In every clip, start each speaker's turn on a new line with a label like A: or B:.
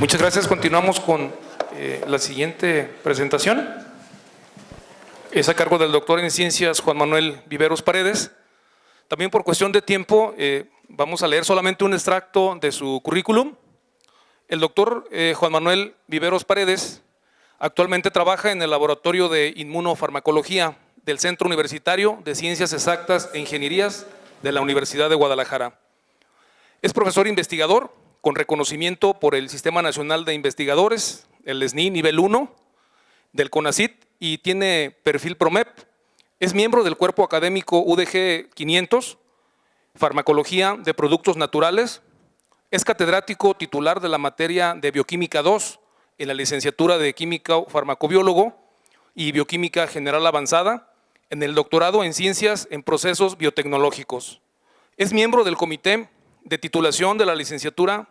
A: Muchas gracias. Continuamos con la siguiente presentación. Es a cargo del doctor en ciencias Juan Manuel Viveros Paredes. También por cuestión de tiempo vamos a leer solamente un extracto de su currículum. El doctor Juan Manuel Viveros Paredes actualmente trabaja en el Laboratorio de Inmunofarmacología del Centro Universitario de Ciencias Exactas e Ingenierías de la Universidad de Guadalajara. Es profesor investigador con reconocimiento por el Sistema Nacional de Investigadores, el SNI nivel 1 del CONACYT, y tiene perfil PROMEP. Es miembro del cuerpo académico UDG 500, Farmacología de Productos Naturales. Es catedrático titular de la materia de Bioquímica 2 en la licenciatura de Química Farmacobiólogo y Bioquímica General Avanzada en el doctorado en Ciencias en Procesos Biotecnológicos. Es miembro del comité de titulación de la licenciatura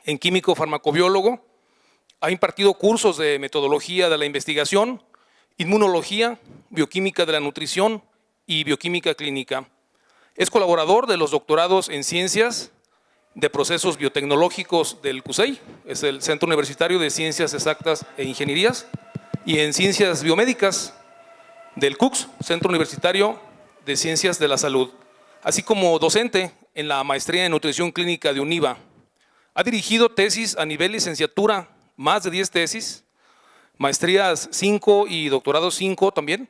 A: en Químico Farmacobiólogo. Ha impartido cursos de metodología de la investigación, inmunología, bioquímica de la nutrición y bioquímica clínica. Es colaborador de los doctorados en Ciencias de Procesos Biotecnológicos del CUSEI, es el Centro Universitario de Ciencias Exactas e Ingenierías, y en Ciencias Biomédicas del CUCS, Centro Universitario de Ciencias de la Salud, así como docente en la Maestría en Nutrición Clínica de UNIVA. Ha dirigido tesis a nivel licenciatura, más de 10 tesis, maestrías 5 y doctorados 5 también.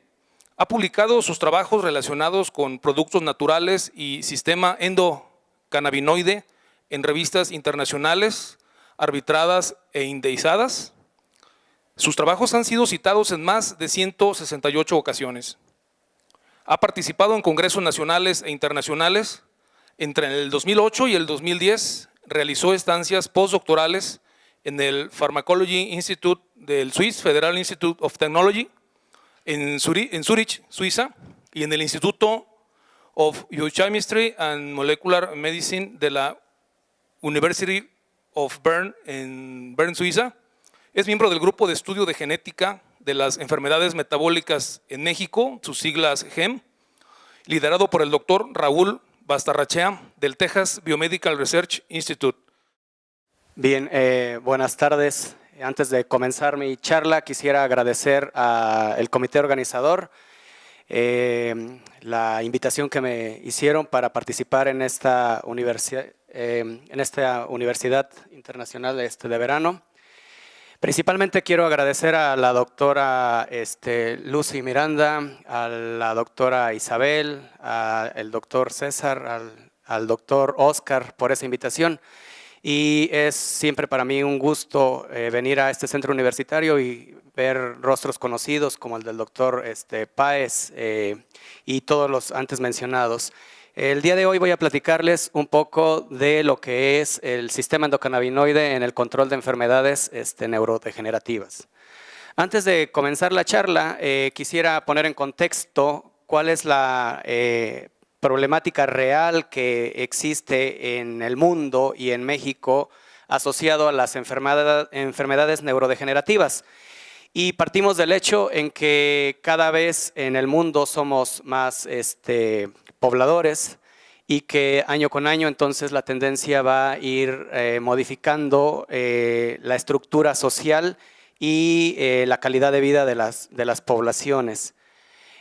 A: Ha publicado sus trabajos relacionados con productos naturales y sistema endocannabinoide en revistas internacionales, arbitradas e indeizadas. Sus trabajos han sido citados en más de 168 ocasiones. Ha participado en congresos nacionales e internacionales. Entre el 2008 y el 2010 realizó estancias postdoctorales en el Pharmacology Institute del Swiss Federal Institute of Technology en Zurich, Suiza, y en el Instituto of Biochemistry and Molecular Medicine de la University of Bern en Bern, Suiza. Es miembro del Grupo de Estudio de Genética de las Enfermedades Metabólicas en México, sus siglas GEM, liderado por el doctor Raúl Bastarrachea del Texas Biomedical Research Institute.
B: Bien, buenas tardes. Antes de comenzar mi charla, quisiera agradecer al comité organizador la invitación que me hicieron para participar en esta universidad internacional de verano. Principalmente quiero agradecer a la doctora Lucy Miranda, a la doctora Isabel, al doctor César, al doctor Oscar por esa invitación. Y es siempre para mí un gusto venir a este centro universitario y ver rostros conocidos como el del doctor Páez y todos los antes mencionados. El día de hoy voy a platicarles un poco de lo que es el sistema endocannabinoide en el control de enfermedades neurodegenerativas. Antes de comenzar la charla, quisiera poner en contexto cuál es la problemática real que existe en el mundo y en México asociado a las enfermedades neurodegenerativas. Y partimos del hecho en que cada vez en el mundo somos más pobladores y que año con año entonces la tendencia va a ir modificando la estructura social y la calidad de vida de las poblaciones.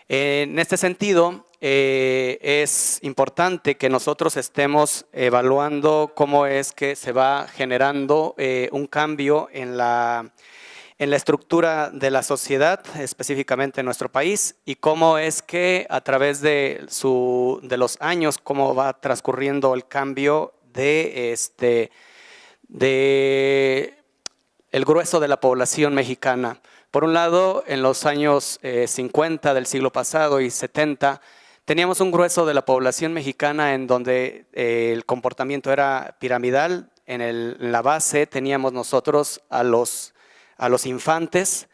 B: En este sentido, es importante que nosotros estemos evaluando cómo es que se va generando un cambio en la estructura de la sociedad, específicamente en nuestro país, y cómo es que a través de los años, cómo va transcurriendo el cambio de el grueso de la población mexicana. Por un lado, en los años 50 del siglo pasado y 70, teníamos un grueso de la población mexicana en donde el comportamiento era piramidal. En la base teníamos nosotros a los infantes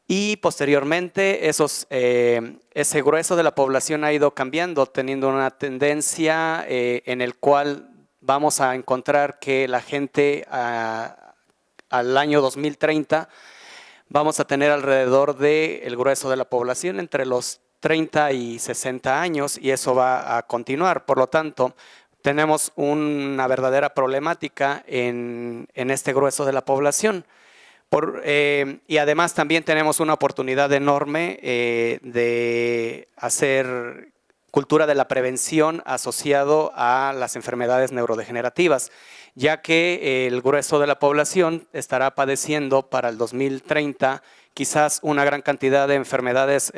B: y posteriormente ese grueso de la población ha ido cambiando, teniendo una tendencia en el cual vamos a encontrar que la gente al año 2030 vamos a tener alrededor del grueso de la población entre los 30 y 60 años y eso va a continuar. Por lo tanto, tenemos una verdadera problemática en este grueso de la población. Y además también tenemos una oportunidad enorme de hacer cultura de la prevención asociado a las enfermedades neurodegenerativas, ya que el grueso de la población estará padeciendo para el 2030 quizás una gran cantidad de enfermedades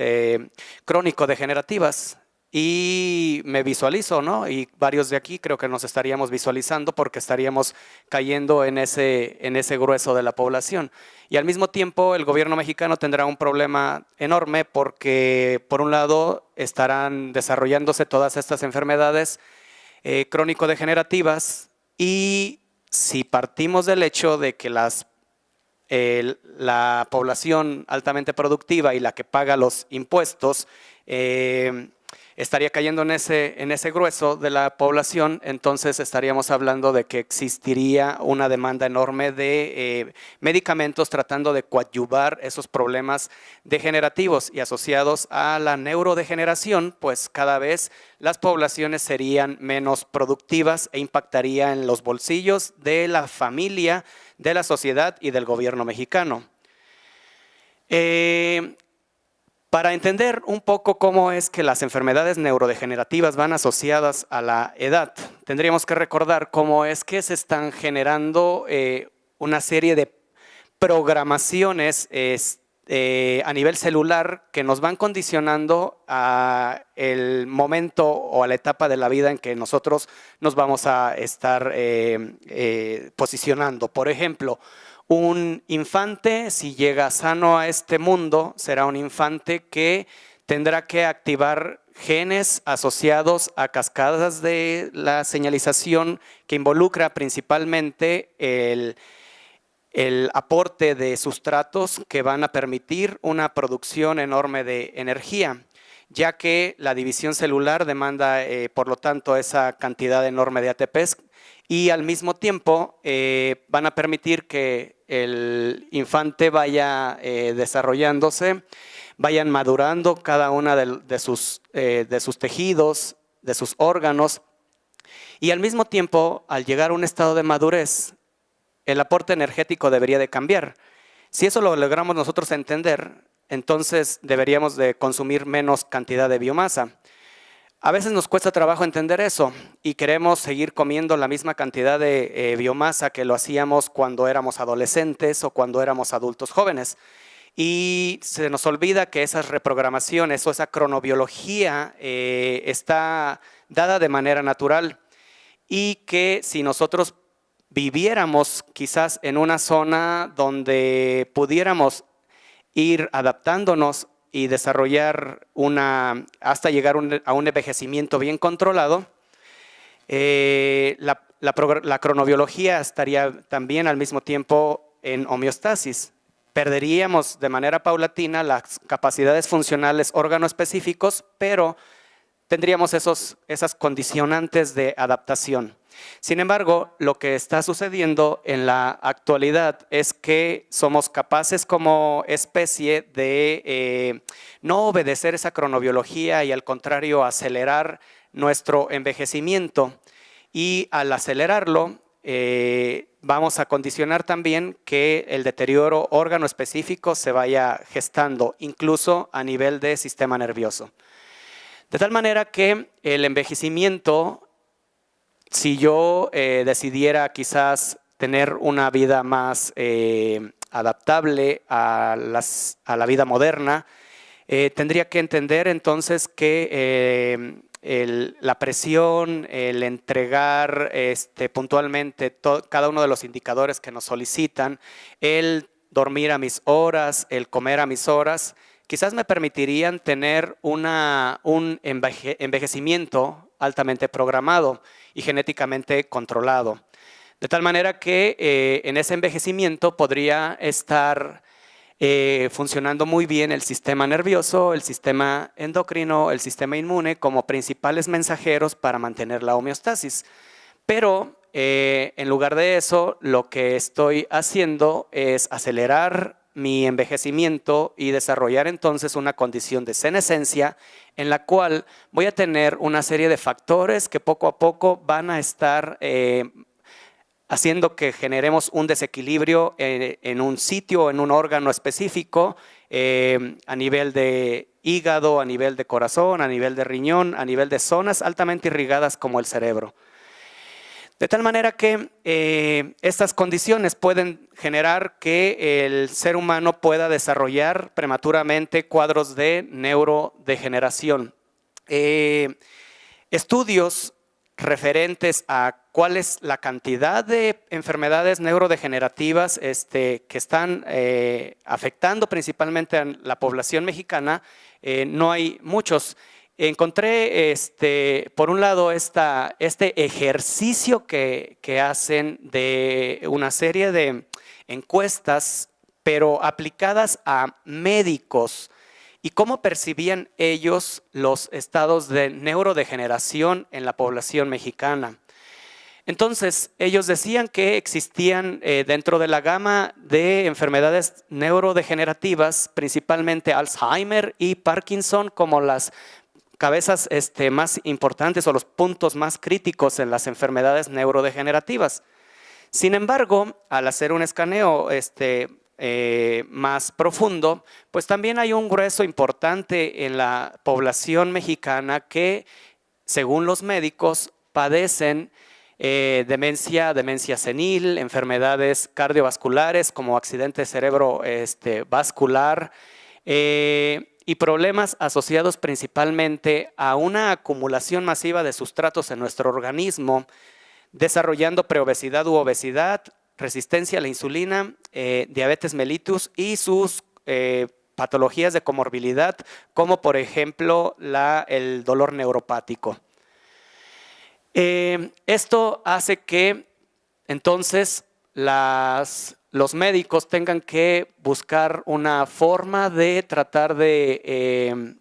B: crónico-degenerativas. Y me visualizo, ¿no? Y varios de aquí creo que nos estaríamos visualizando porque estaríamos cayendo en ese grueso de la población. Y al mismo tiempo el gobierno mexicano tendrá un problema enorme porque por un lado estarán desarrollándose todas estas enfermedades crónico-degenerativas, y si partimos del hecho de que la población altamente productiva y la que paga los impuestos estaría cayendo en ese grueso de la población, entonces estaríamos hablando de que existiría una demanda enorme de medicamentos tratando de coadyuvar esos problemas degenerativos, y asociados a la neurodegeneración, pues cada vez las poblaciones serían menos productivas e impactaría en los bolsillos de la familia, de la sociedad y del gobierno mexicano. Para entender un poco cómo es que las enfermedades neurodegenerativas van asociadas a la edad, tendríamos que recordar cómo es que se están generando una serie de programaciones a nivel celular que nos van condicionando a el momento o a la etapa de la vida en que nosotros nos vamos a estar posicionando. Por ejemplo, un infante, si llega sano a este mundo, será un infante que tendrá que activar genes asociados a cascadas de la señalización que involucra principalmente el aporte de sustratos que van a permitir una producción enorme de energía, ya que la división celular demanda, por lo tanto, esa cantidad enorme de ATPs, y al mismo tiempo van a permitir que el infante vaya desarrollándose, vayan madurando cada una de sus tejidos, de sus órganos, y al mismo tiempo, al llegar a un estado de madurez, el aporte energético debería de cambiar. Si eso lo logramos nosotros entender, entonces deberíamos de consumir menos cantidad de biomasa. A veces nos cuesta trabajo entender eso y queremos seguir comiendo la misma cantidad de biomasa que lo hacíamos cuando éramos adolescentes o cuando éramos adultos jóvenes. Y se nos olvida que esas reprogramaciones o esa cronobiología está dada de manera natural, y que si nosotros viviéramos quizás en una zona donde pudiéramos ir adaptándonos y desarrollar hasta llegar a un envejecimiento bien controlado, la cronobiología estaría también al mismo tiempo en homeostasis. Perderíamos de manera paulatina las capacidades funcionales órgano-específicos, pero tendríamos esas condicionantes de adaptación. Sin embargo, lo que está sucediendo en la actualidad es que somos capaces como especie de no obedecer esa cronobiología y al contrario acelerar nuestro envejecimiento, y al acelerarlo vamos a condicionar también que el deterioro órgano específico se vaya gestando, incluso a nivel de sistema nervioso. De tal manera que el envejecimiento, si yo decidiera quizás tener una vida más adaptable a la vida moderna, tendría que entender entonces que la presión, el entregar puntualmente cada uno de los indicadores que nos solicitan, el dormir a mis horas, el comer a mis horas, quizás me permitirían tener un envejecimiento altamente programado y genéticamente controlado. De tal manera que en ese envejecimiento podría estar funcionando muy bien el sistema nervioso, el sistema endocrino, el sistema inmune como principales mensajeros para mantener la homeostasis. Pero en lugar de eso, lo que estoy haciendo es acelerar mi envejecimiento y desarrollar entonces una condición de senescencia en la cual voy a tener una serie de factores que poco a poco van a estar haciendo que generemos un desequilibrio en un sitio, en un órgano específico, a nivel de hígado, a nivel de corazón, a nivel de riñón, a nivel de zonas altamente irrigadas como el cerebro. De tal manera que estas condiciones pueden generar que el ser humano pueda desarrollar prematuramente cuadros de neurodegeneración. Estudios referentes a cuál es la cantidad de enfermedades neurodegenerativas que están afectando principalmente a la población mexicana, no hay muchos. Encontré, por un lado, este ejercicio que hacen de una serie de encuestas, pero aplicadas a médicos, y cómo percibían ellos los estados de neurodegeneración en la población mexicana. Entonces, ellos decían que existían dentro de la gama de enfermedades neurodegenerativas, principalmente Alzheimer y Parkinson, como las cabezas más importantes o los puntos más críticos en las enfermedades neurodegenerativas. Sin embargo, al hacer un escaneo más profundo, pues también hay un grueso importante en la población mexicana que, según los médicos, padecen demencia senil, enfermedades cardiovasculares como accidente cerebrovascular, y problemas asociados principalmente a una acumulación masiva de sustratos en nuestro organismo, desarrollando preobesidad u obesidad, resistencia a la insulina, diabetes mellitus y sus patologías de comorbilidad, como por ejemplo el dolor neuropático. Esto hace que entonces los médicos tengan que buscar una forma de tratar de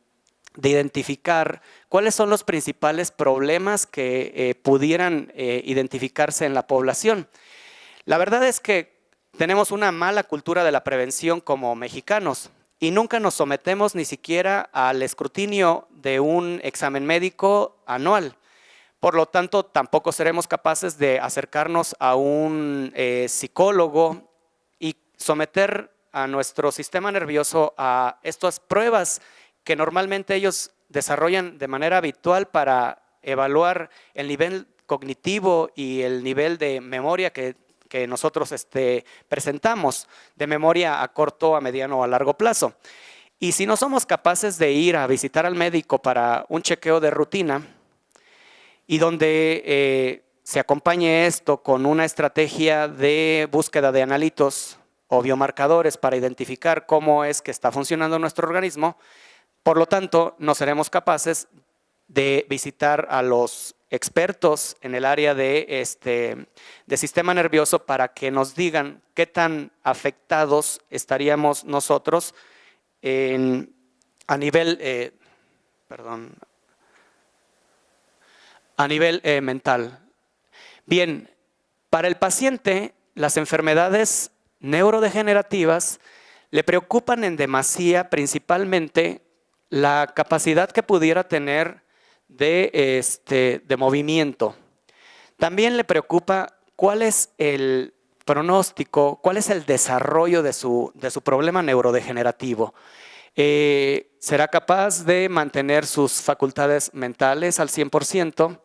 B: identificar cuáles son los principales problemas que pudieran identificarse en la población. La verdad es que tenemos una mala cultura de la prevención como mexicanos y nunca nos sometemos ni siquiera al escrutinio de un examen médico anual. Por lo tanto, tampoco seremos capaces de acercarnos a un psicólogo y someter a nuestro sistema nervioso a estas pruebas que normalmente ellos desarrollan de manera habitual para evaluar el nivel cognitivo y el nivel de memoria que nosotros presentamos, de memoria a corto, a mediano o a largo plazo. Y si no somos capaces de ir a visitar al médico para un chequeo de rutina y donde se acompañe esto con una estrategia de búsqueda de analitos o biomarcadores para identificar cómo es que está funcionando nuestro organismo, por lo tanto, no seremos capaces de visitar a los expertos en el área de sistema nervioso para que nos digan qué tan afectados estaríamos nosotros a nivel mental. Bien, para el paciente, las enfermedades neurodegenerativas le preocupan en demasía principalmente la capacidad que pudiera tener de movimiento. También le preocupa cuál es el pronóstico, cuál es el desarrollo de su problema neurodegenerativo. ¿Será capaz de mantener sus facultades mentales al 100%?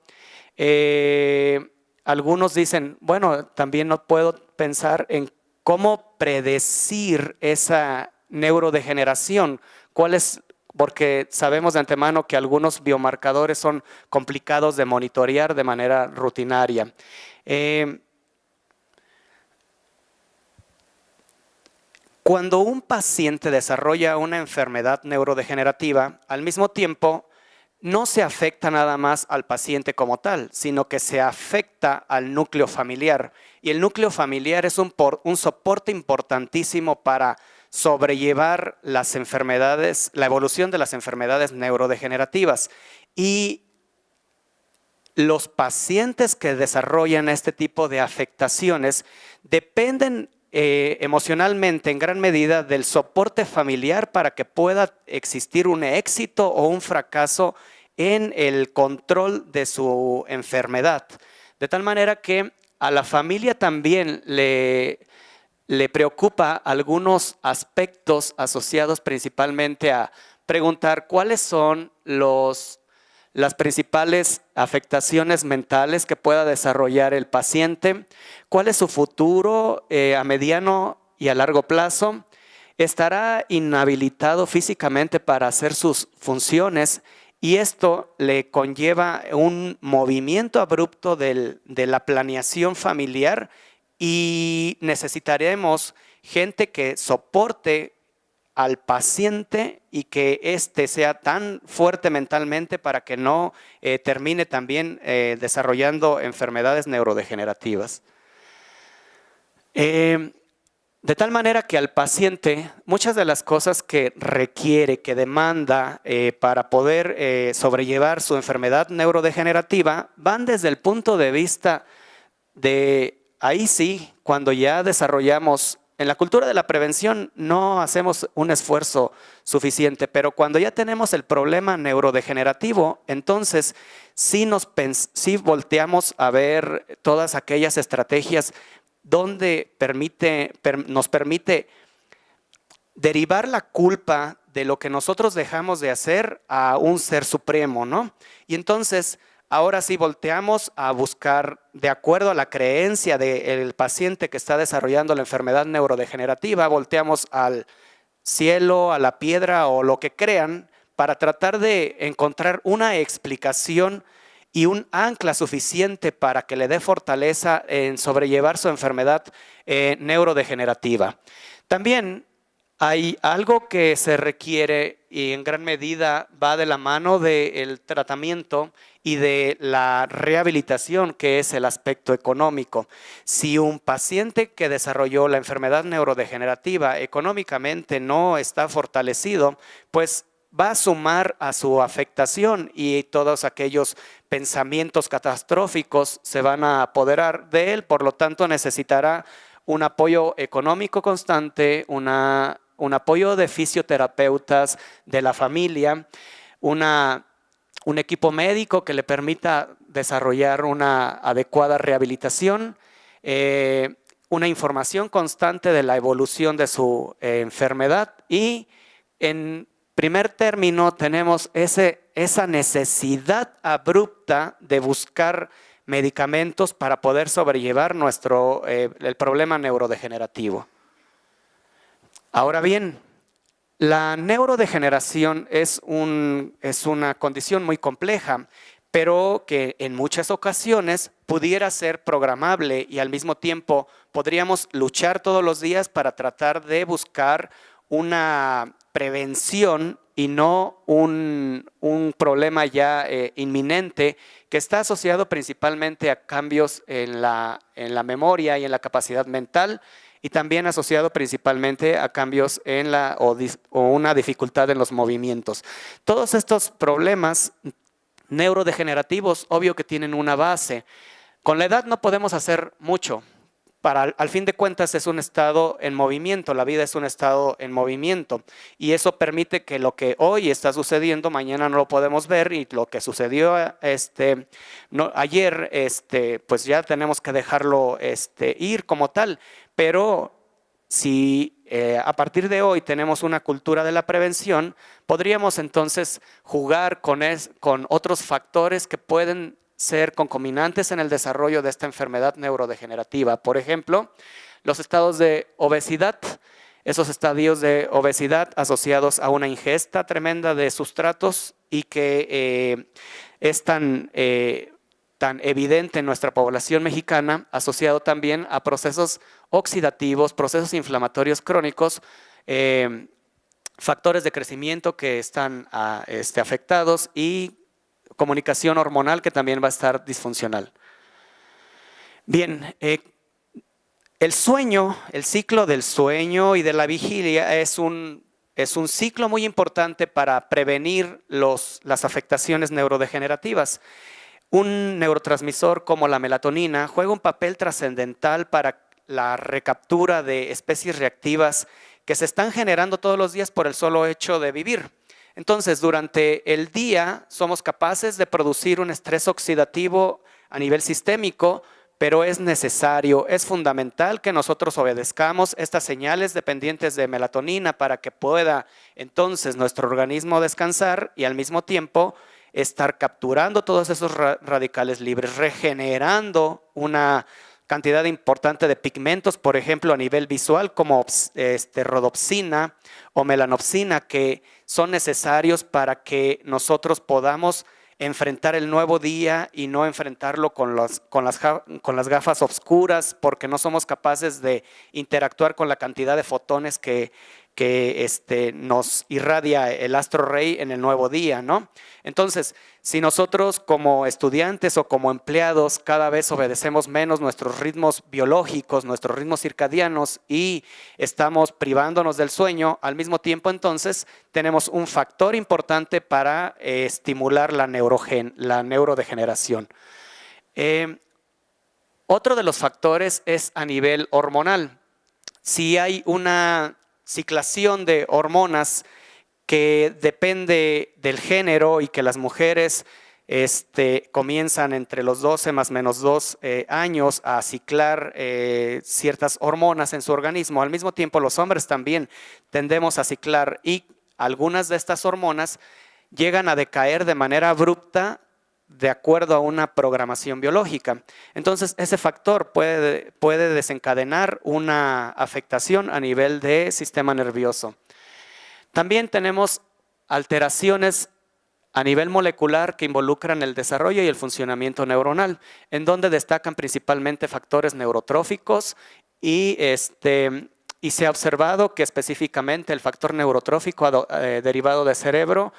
B: Algunos dicen, bueno, también no puedo pensar en cómo predecir esa neurodegeneración. Porque sabemos de antemano que algunos biomarcadores son complicados de monitorear de manera rutinaria. Cuando un paciente desarrolla una enfermedad neurodegenerativa, al mismo tiempo no se afecta nada más al paciente como tal, sino que se afecta al núcleo familiar. Y el núcleo familiar es un soporte importantísimo para sobrellevar las enfermedades, la evolución de las enfermedades neurodegenerativas. Y los pacientes que desarrollan este tipo de afectaciones dependen emocionalmente en gran medida del soporte familiar para que pueda existir un éxito o un fracaso en el control de su enfermedad. De tal manera que a la familia también le preocupa algunos aspectos asociados principalmente a preguntar cuáles son las principales afectaciones mentales que pueda desarrollar el paciente, cuál es su futuro a mediano y a largo plazo, estará inhabilitado físicamente para hacer sus funciones y esto le conlleva un movimiento abrupto de la planeación familiar y necesitaremos gente que soporte al paciente y que éste sea tan fuerte mentalmente para que no termine también desarrollando enfermedades neurodegenerativas. De tal manera que al paciente muchas de las cosas que requiere, que demanda para poder sobrellevar su enfermedad neurodegenerativa van desde el punto de vista de, ahí sí, cuando ya desarrollamos. En la cultura de la prevención no hacemos un esfuerzo suficiente, pero cuando ya tenemos el problema neurodegenerativo, entonces sí volteamos a ver todas aquellas estrategias donde nos permite derivar la culpa de lo que nosotros dejamos de hacer a un ser supremo, ¿no? Y entonces ahora sí volteamos a buscar, de acuerdo a la creencia del paciente que está desarrollando la enfermedad neurodegenerativa, volteamos al cielo, a la piedra o lo que crean para tratar de encontrar una explicación y un ancla suficiente para que le dé fortaleza en sobrellevar su enfermedad neurodegenerativa. También hay algo que se requiere y en gran medida va de la mano del tratamiento y de la rehabilitación, que es el aspecto económico. Si un paciente que desarrolló la enfermedad neurodegenerativa económicamente no está fortalecido, pues va a sumar a su afectación y todos aquellos pensamientos catastróficos se van a apoderar de él, por lo tanto necesitará un apoyo económico constante, un apoyo de fisioterapeutas, de la familia, un equipo médico que le permita desarrollar una adecuada rehabilitación, una información constante de la evolución de su enfermedad y en primer término tenemos esa necesidad abrupta de buscar medicamentos para poder sobrellevar el problema neurodegenerativo. Ahora bien, la neurodegeneración es una condición muy compleja, pero que en muchas ocasiones pudiera ser programable y al mismo tiempo podríamos luchar todos los días para tratar de buscar una prevención y no un problema ya inminente que está asociado principalmente a cambios en la memoria y en la capacidad mental y también asociado principalmente a cambios o una dificultad en los movimientos. Todos estos problemas neurodegenerativos, obvio que tienen una base. Con la edad no podemos hacer mucho. Al fin de cuentas es un estado en movimiento, la vida es un estado en movimiento y eso permite que lo que hoy está sucediendo mañana no lo podemos ver y lo que sucedió ayer pues ya tenemos que dejarlo ir como tal, pero si a partir de hoy tenemos una cultura de la prevención, podríamos entonces jugar con otros factores que pueden ser concomitantes en el desarrollo de esta enfermedad neurodegenerativa. Por ejemplo, los estados de obesidad, esos estadios de obesidad asociados a una ingesta tremenda de sustratos y que es tan evidente en nuestra población mexicana, asociado también a procesos oxidativos, procesos inflamatorios crónicos, factores de crecimiento que están afectados y comunicación hormonal que también va a estar disfuncional. Bien, el sueño, el ciclo del sueño y de la vigilia es un ciclo muy importante para prevenir las afectaciones neurodegenerativas. Un neurotransmisor como la melatonina juega un papel trascendental para la recaptura de especies reactivas que se están generando todos los días por el solo hecho de vivir. Entonces, durante el día somos capaces de producir un estrés oxidativo a nivel sistémico, pero es necesario, es fundamental que nosotros obedezcamos estas señales dependientes de melatonina para que pueda entonces nuestro organismo descansar y al mismo tiempo estar capturando todos esos radicales libres, regenerando una cantidad importante de pigmentos, por ejemplo, a nivel visual, como rodopsina o melanopsina, que son necesarios para que nosotros podamos enfrentar el nuevo día y no enfrentarlo con las gafas oscuras, porque no somos capaces de interactuar con la cantidad de fotones que nos irradia el astro rey en el nuevo día, ¿no? Entonces, si nosotros como estudiantes o como empleados cada vez obedecemos menos nuestros ritmos biológicos, nuestros ritmos circadianos y estamos privándonos del sueño, al mismo tiempo entonces tenemos un factor importante para estimular la neurodegeneración. Otro de los factores es a nivel hormonal. Si hay una ciclación de hormonas que depende del género y que las mujeres comienzan entre los 12 más menos 2 años a ciclar ciertas hormonas en su organismo. Al mismo tiempo los hombres también tendemos a ciclar y algunas de estas hormonas llegan a decaer de manera abrupta de acuerdo a una programación biológica. Entonces, ese factor puede desencadenar una afectación a nivel de sistema nervioso. También tenemos alteraciones a nivel molecular que involucran el desarrollo y el funcionamiento neuronal, en donde destacan principalmente factores neurotróficos y se ha observado que específicamente el factor neurotrófico derivado de cerebro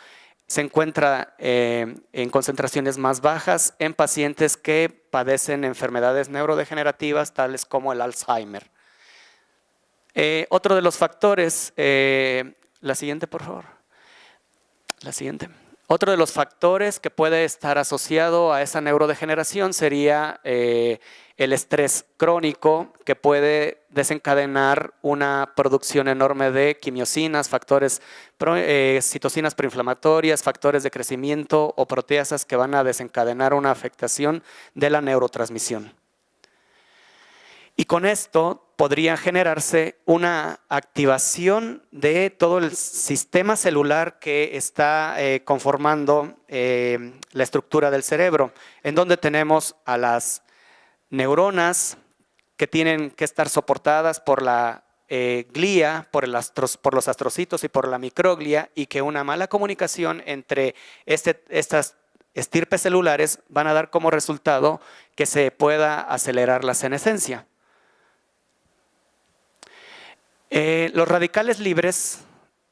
B: se encuentra en concentraciones más bajas en pacientes que padecen enfermedades neurodegenerativas tales como el Alzheimer. Otro de los factores, la siguiente por favor, la siguiente. Otro de los factores que puede estar asociado a esa neurodegeneración sería el estrés crónico, que puede desencadenar una producción enorme de quimiosinas, factores, citocinas proinflamatorias, factores de crecimiento o proteasas que van a desencadenar una afectación de la neurotransmisión. Y con esto podría generarse una activación de todo el sistema celular que está conformando la estructura del cerebro, en donde tenemos a las neuronas que tienen que estar soportadas por la glía, por los astrocitos y por la microglia, y que una mala comunicación entre estas estirpes celulares van a dar como resultado que se pueda acelerar la senescencia. Los radicales libres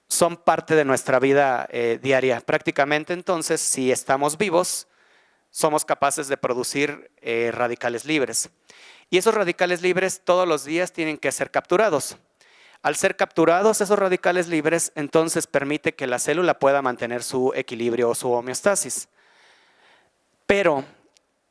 B: son parte de nuestra vida diaria. Prácticamente entonces, si estamos vivos, somos capaces de producir radicales libres. Y esos radicales libres todos los días tienen que ser capturados. Al ser capturados esos radicales libres, entonces permite que la célula pueda mantener su equilibrio o su homeostasis. Pero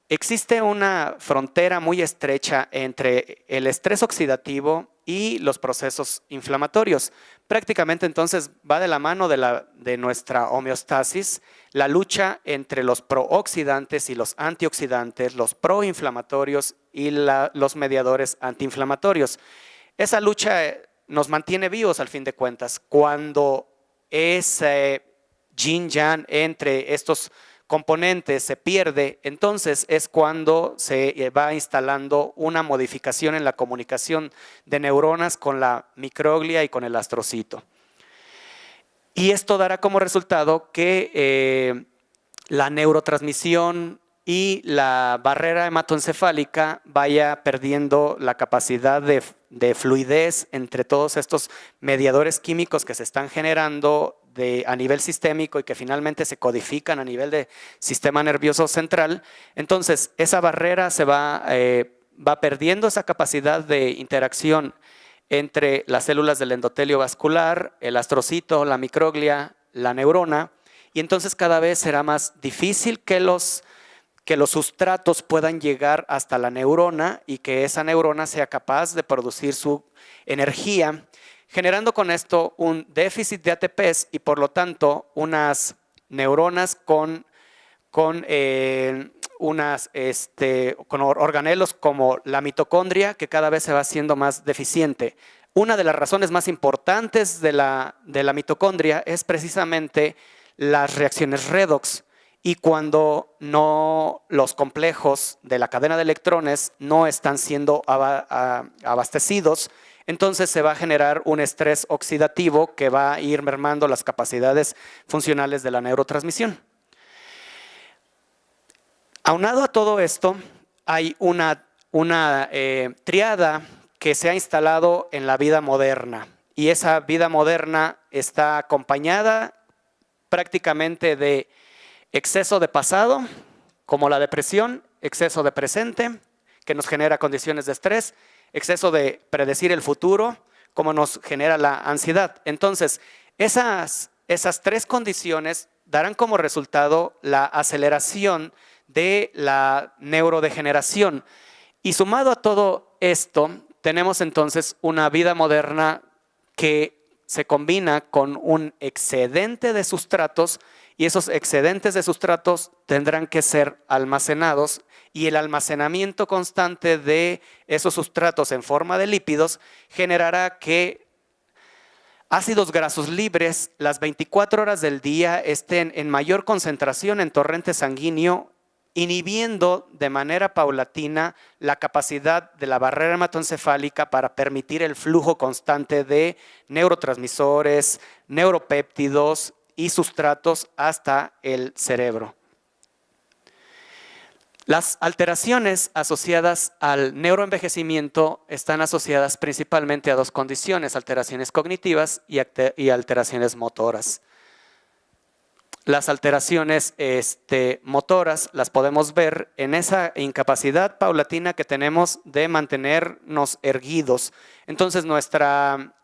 B: existe una frontera muy estrecha entre el estrés oxidativo y los procesos inflamatorios. Prácticamente entonces va de la mano de nuestra homeostasis la lucha entre los prooxidantes y los antioxidantes, los proinflamatorios y los mediadores antiinflamatorios. Esa lucha nos mantiene vivos al fin de cuentas. Cuando ese yin-yang entre estos componente se pierde, entonces es cuando se va instalando una modificación en la comunicación de neuronas con la microglia y con el astrocito. Y esto dará como resultado que la neurotransmisión y la barrera hematoencefálica vaya perdiendo la capacidad de fluidez entre todos estos mediadores químicos que se están generando a nivel sistémico y que finalmente se codifican a nivel de sistema nervioso central. Entonces, esa barrera se va perdiendo esa capacidad de interacción entre las células del endotelio vascular, el astrocito, la microglia, la neurona, y entonces cada vez será más difícil que que los sustratos puedan llegar hasta la neurona y que esa neurona sea capaz de producir su energía, generando con esto un déficit de ATPs y por lo tanto unas neuronas con organelos como la mitocondria, que cada vez se va haciendo más deficiente. Una de las razones más importantes de la mitocondria es precisamente las reacciones redox, y cuando los complejos de la cadena de electrones no están siendo abastecidos, entonces se va a generar un estrés oxidativo que va a ir mermando las capacidades funcionales de la neurotransmisión. Aunado a todo esto, hay una triada que se ha instalado en la vida moderna, y esa vida moderna está acompañada prácticamente de exceso de pasado, como la depresión, exceso de presente, que nos genera condiciones de estrés, exceso de predecir el futuro, como nos genera la ansiedad. Entonces, esas tres condiciones darán como resultado la aceleración de la neurodegeneración. Y sumado a todo esto, tenemos entonces una vida moderna que se combina con un excedente de sustratos, y esos excedentes de sustratos tendrán que ser almacenados, y el almacenamiento constante de esos sustratos en forma de lípidos generará que ácidos grasos libres las 24 horas del día estén en mayor concentración en torrente sanguíneo, inhibiendo de manera paulatina la capacidad de la barrera hematoencefálica para permitir el flujo constante de neurotransmisores, neuropéptidos y sustratos hasta el cerebro. Las alteraciones asociadas al neuroenvejecimiento están asociadas principalmente a dos condiciones: alteraciones cognitivas y alteraciones motoras. Las alteraciones motoras las podemos ver en esa incapacidad paulatina que tenemos de mantenernos erguidos. Entonces nuestra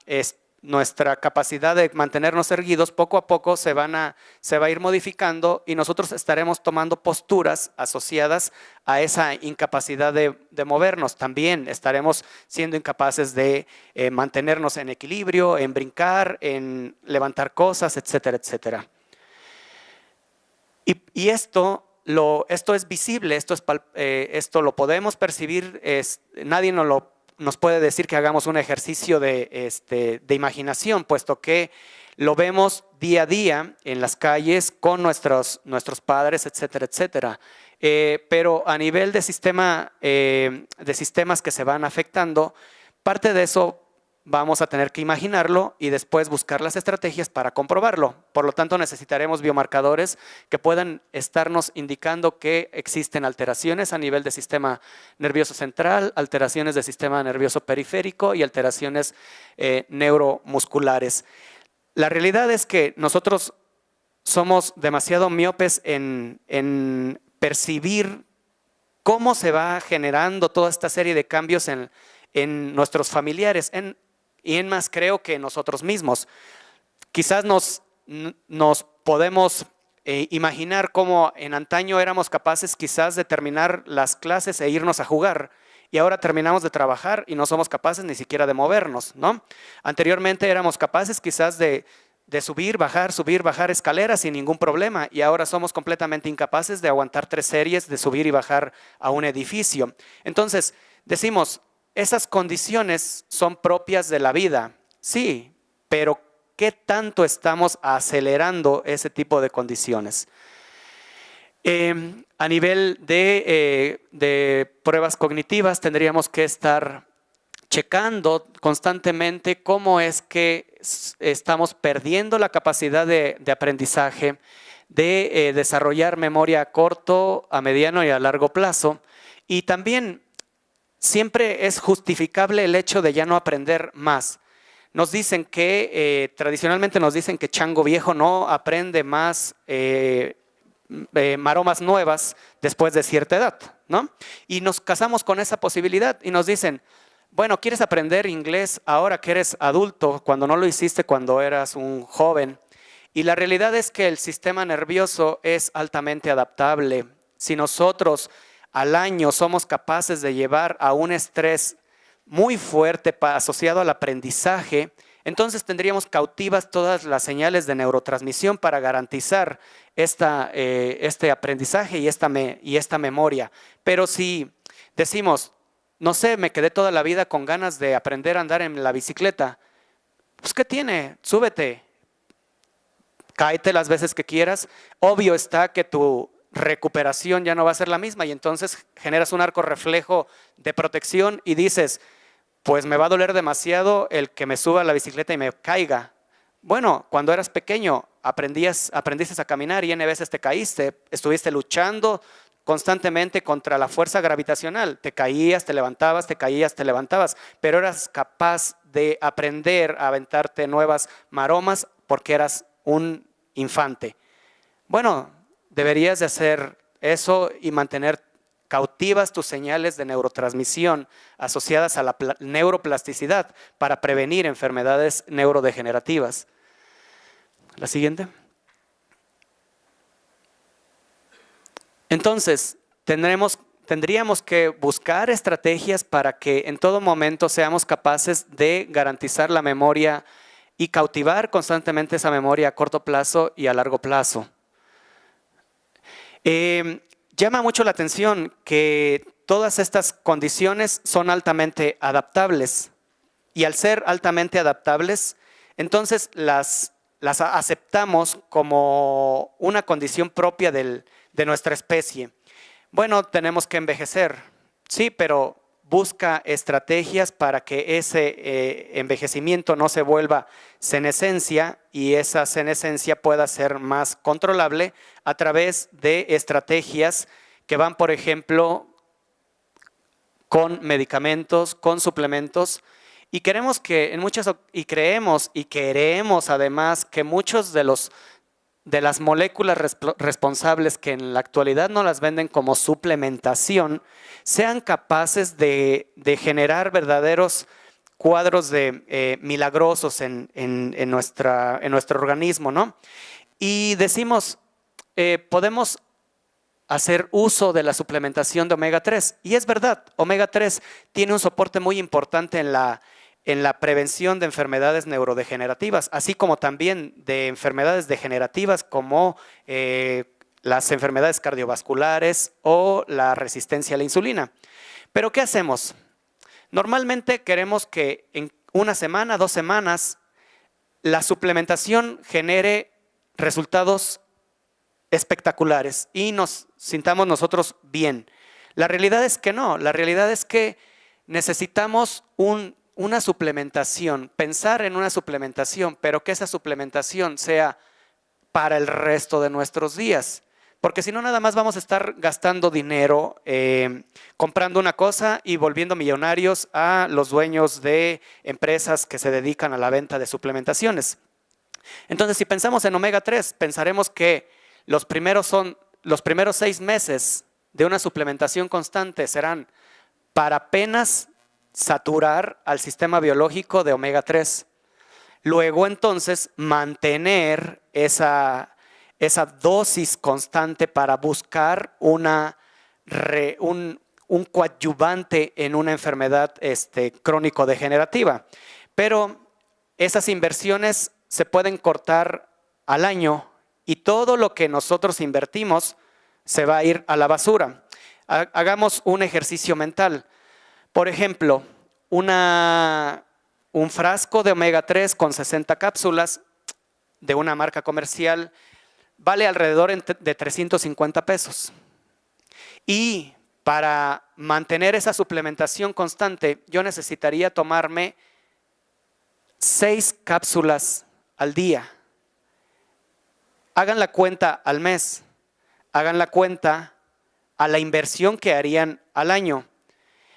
B: capacidad de mantenernos erguidos poco a poco se va a ir modificando, y nosotros estaremos tomando posturas asociadas a esa incapacidad de movernos. También estaremos siendo incapaces de mantenernos en equilibrio, en brincar, en levantar cosas, etcétera, etcétera. Y esto es visible, esto lo podemos percibir, nadie nos puede decir que hagamos un ejercicio de imaginación, puesto que lo vemos día a día en las calles con nuestros padres, etcétera, etcétera. Pero a nivel de sistemas que se van afectando, parte de eso vamos a tener que imaginarlo y después buscar las estrategias para comprobarlo. Por lo tanto, necesitaremos biomarcadores que puedan estarnos indicando que existen alteraciones a nivel del sistema nervioso central, alteraciones del sistema nervioso periférico y alteraciones neuromusculares. La realidad es que nosotros somos demasiado miopes en percibir cómo se va generando toda esta serie de cambios en nuestros familiares, y en más creo que nosotros mismos. Quizás nos podemos imaginar cómo en antaño éramos capaces quizás de terminar las clases e irnos a jugar, y ahora terminamos de trabajar y no somos capaces ni siquiera de movernos, ¿no? Anteriormente éramos capaces quizás de subir, bajar escaleras sin ningún problema, y ahora somos completamente incapaces de aguantar 3 series de subir y bajar a un edificio. Entonces, decimos, esas condiciones son propias de la vida, sí, pero ¿qué tanto estamos acelerando ese tipo de condiciones? A nivel de pruebas cognitivas tendríamos que estar checando constantemente cómo es que estamos perdiendo la capacidad de aprendizaje, de desarrollar memoria a corto, a mediano y a largo plazo, y también siempre es justificable el hecho de ya no aprender más. Nos dicen que, tradicionalmente nos dicen que chango viejo no aprende más maromas nuevas después de cierta edad, ¿no? Y nos casamos con esa posibilidad y nos dicen, bueno, ¿quieres aprender inglés ahora que eres adulto, cuando no lo hiciste cuando eras un joven? Y la realidad es que el sistema nervioso es altamente adaptable. si nosotros al año somos capaces de llevar a un estrés muy fuerte asociado al aprendizaje, entonces tendríamos cautivas todas las señales de neurotransmisión para garantizar este aprendizaje y esta memoria. Pero si decimos, no sé, me quedé toda la vida con ganas de aprender a andar en la bicicleta, pues ¿qué tiene? Súbete, cáete las veces que quieras. Obvio está que tu recuperación ya no va a ser la misma y entonces generas un arco reflejo de protección y dices, pues me va a doler demasiado el que me suba a la bicicleta y me caiga. Bueno, cuando eras pequeño aprendiste a caminar y N veces te caíste, estuviste luchando constantemente contra la fuerza gravitacional. Te caías, te levantabas, te caías, te levantabas, pero eras capaz de aprender a aventarte nuevas maromas porque eras un infante. Bueno, deberías de hacer eso y mantener cautivas tus señales de neurotransmisión asociadas a la neuroplasticidad para prevenir enfermedades neurodegenerativas. La siguiente. Entonces, tendríamos que buscar estrategias para que en todo momento seamos capaces de garantizar la memoria y cautivar constantemente esa memoria a corto plazo y a largo plazo. Llama mucho la atención que todas estas condiciones son altamente adaptables y al ser altamente adaptables, entonces las aceptamos como una condición propia de nuestra especie. Bueno, tenemos que envejecer, sí, pero busca estrategias para que ese envejecimiento no se vuelva senescencia y esa senescencia pueda ser más controlable a través de estrategias que van, por ejemplo, con medicamentos, con suplementos, y queremos además que muchos de las moléculas responsables que en la actualidad no las venden como suplementación, sean capaces de generar verdaderos cuadros milagrosos en nuestro organismo, ¿no? Y decimos, podemos hacer uso de la suplementación de omega 3. Y es verdad, omega 3 tiene un soporte muy importante en la prevención de enfermedades neurodegenerativas, así como también de enfermedades degenerativas como las enfermedades cardiovasculares o la resistencia a la insulina. Pero ¿qué hacemos? Normalmente queremos que en una semana, 2 semanas, la suplementación genere resultados espectaculares y nos sintamos nosotros bien. La realidad es que no, la realidad es que necesitamos una suplementación, pensar en una suplementación, pero que esa suplementación sea para el resto de nuestros días. Porque si no, nada más vamos a estar gastando dinero, comprando una cosa y volviendo millonarios a los dueños de empresas que se dedican a la venta de suplementaciones. Entonces, si pensamos en omega 3, pensaremos que los primeros 6 meses de una suplementación constante serán para apenas saturar al sistema biológico de omega 3. Luego entonces mantener esa dosis constante para buscar un coadyuvante en una enfermedad crónico-degenerativa. Pero esas inversiones se pueden cortar al año y todo lo que nosotros invertimos se va a ir a la basura. Hagamos un ejercicio mental. Por ejemplo, un frasco de omega 3 con 60 cápsulas de una marca comercial vale alrededor de 350 pesos. Y para mantener esa suplementación constante, yo necesitaría tomarme 6 cápsulas al día. Hagan la cuenta al mes, hagan la cuenta a la inversión que harían al año.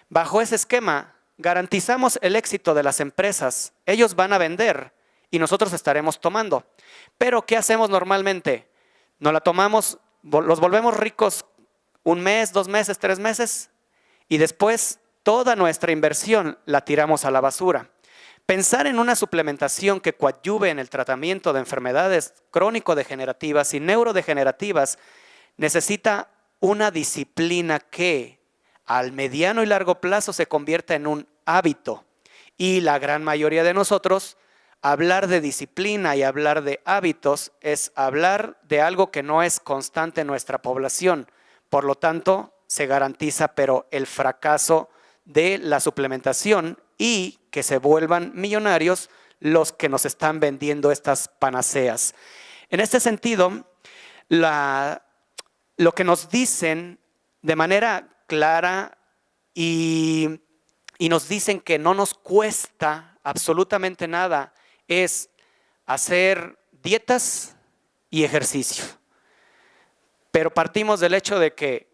B: Bajo ese esquema, garantizamos el éxito de las empresas. Ellos van a vender y nosotros estaremos tomando. Pero ¿qué hacemos normalmente? Nos la tomamos, los volvemos ricos 1 mes, 2 meses, 3 meses y después toda nuestra inversión la tiramos a la basura. Pensar en una suplementación que coadyuve en el tratamiento de enfermedades crónico-degenerativas y neurodegenerativas necesita una disciplina que al mediano y largo plazo se convierta en un hábito. Y la gran mayoría de nosotros, hablar de disciplina y hablar de hábitos es hablar de algo que no es constante en nuestra población. Por lo tanto, se garantiza pero el fracaso de la suplementación y que se vuelvan millonarios los que nos están vendiendo estas panaceas. En este sentido, lo que nos dicen de manera clara y nos dicen que no nos cuesta absolutamente nada es hacer dietas y ejercicio. Pero partimos del hecho de que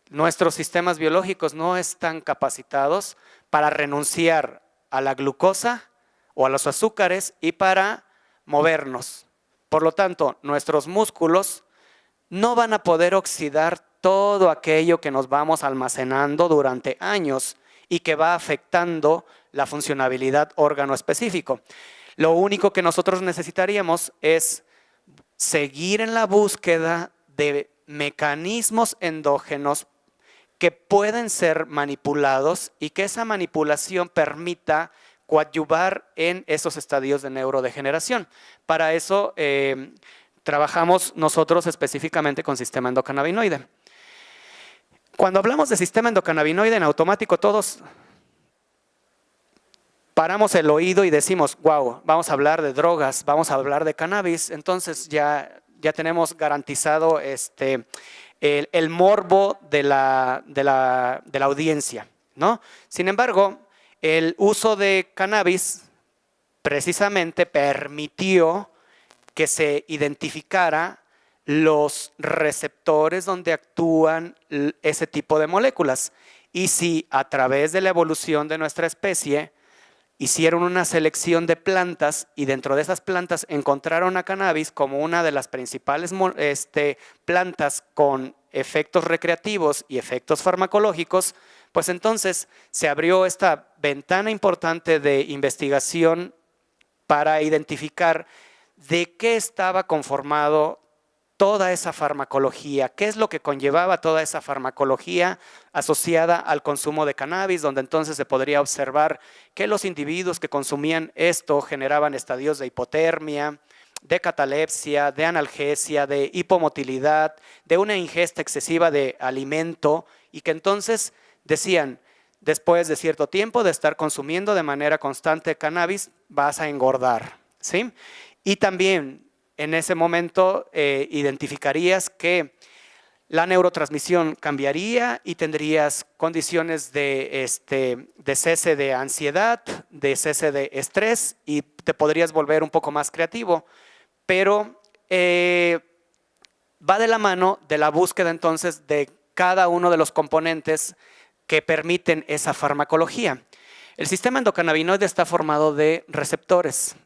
B: nuestros sistemas biológicos no están capacitados para renunciar a la glucosa o a los azúcares y para movernos. Por lo tanto, nuestros músculos no van a poder oxidar todo aquello que nos vamos almacenando durante años y que va afectando la funcionabilidad órgano específico. Lo único que nosotros necesitaríamos es seguir en la búsqueda de mecanismos endógenos que pueden ser manipulados y que esa manipulación permita coadyuvar en esos estadios de neurodegeneración. Para eso trabajamos nosotros específicamente con sistema endocannabinoide. Cuando hablamos de sistema endocannabinoide, en automático todos paramos el oído y decimos, wow, vamos a hablar de drogas, vamos a hablar de cannabis, entonces ya tenemos garantizado el morbo de la audiencia, ¿no? Sin embargo, el uso de cannabis precisamente permitió que se identificara los receptores donde actúan ese tipo de moléculas. Y si a través de la evolución de nuestra especie hicieron una selección de plantas y dentro de esas plantas encontraron a cannabis como una de las principales plantas con efectos recreativos y efectos farmacológicos, pues entonces se abrió esta ventana importante de investigación para identificar de qué estaba conformado toda esa farmacología, qué es lo que conllevaba toda esa farmacología asociada al consumo de cannabis, donde entonces se podría observar que los individuos que consumían esto generaban estadios de hipotermia, de catalepsia, de analgesia, de hipomotilidad, de una ingesta excesiva de alimento y que entonces decían, después de cierto tiempo de estar consumiendo de manera constante cannabis, vas a engordar, ¿sí? Y también en ese momento identificarías que la neurotransmisión cambiaría y tendrías condiciones de cese de ansiedad, de cese de estrés y te podrías volver un poco más creativo. Pero va de la mano de la búsqueda entonces de cada uno de los componentes que permiten esa farmacología. El sistema endocannabinoide está formado de receptores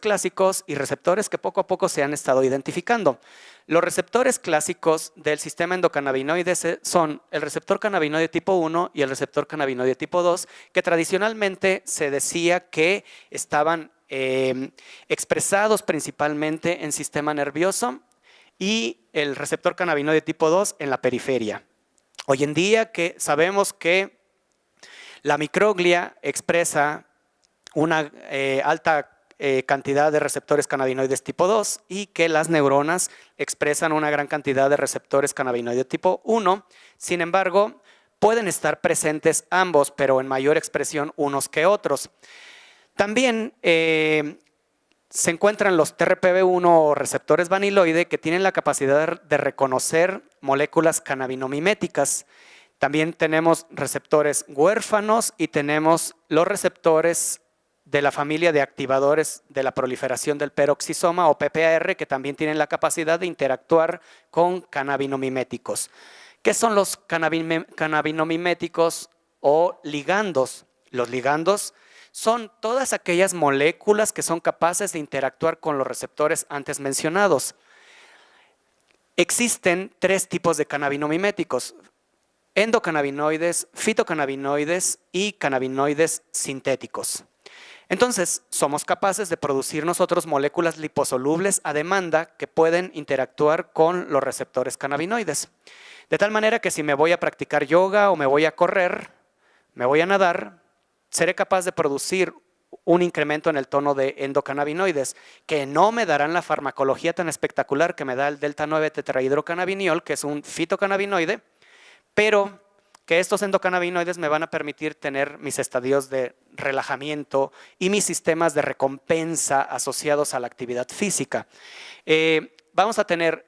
B: clásicos y receptores que poco a poco se han estado identificando. Los receptores clásicos del sistema endocannabinoide son el receptor cannabinoide tipo 1 y el receptor cannabinoide tipo 2, que tradicionalmente se decía que estaban expresados principalmente en sistema nervioso y el receptor cannabinoide tipo 2 en la periferia. Hoy en día que sabemos que la microglia expresa una alta cantidad de receptores cannabinoides tipo 2 y que las neuronas expresan una gran cantidad de receptores cannabinoides tipo 1. Sin embargo, pueden estar presentes ambos, pero en mayor expresión unos que otros. También se encuentran los TRPV1 o receptores vaniloide que tienen la capacidad de reconocer moléculas cannabinomiméticas. También tenemos receptores huérfanos y tenemos los receptores de la familia de activadores de la proliferación del peroxisoma o PPAR que también tienen la capacidad de interactuar con cannabinomiméticos. ¿Qué son los cannabinomiméticos o ligandos? Los ligandos son todas aquellas moléculas que son capaces de interactuar con los receptores antes mencionados. Existen tres tipos de cannabinomiméticos: endocannabinoides, fitocannabinoides y cannabinoides sintéticos. Entonces, somos capaces de producir nosotros moléculas liposolubles a demanda que pueden interactuar con los receptores cannabinoides. De tal manera que si me voy a practicar yoga o me voy a correr, me voy a nadar, seré capaz de producir un incremento en el tono de endocannabinoides, que no me darán la farmacología tan espectacular que me da el delta 9 tetrahidrocannabinol, que es un fitocannabinoide, pero que estos endocannabinoides me van a permitir tener mis estadios de relajamiento y mis sistemas de recompensa asociados a la actividad física. Vamos a tener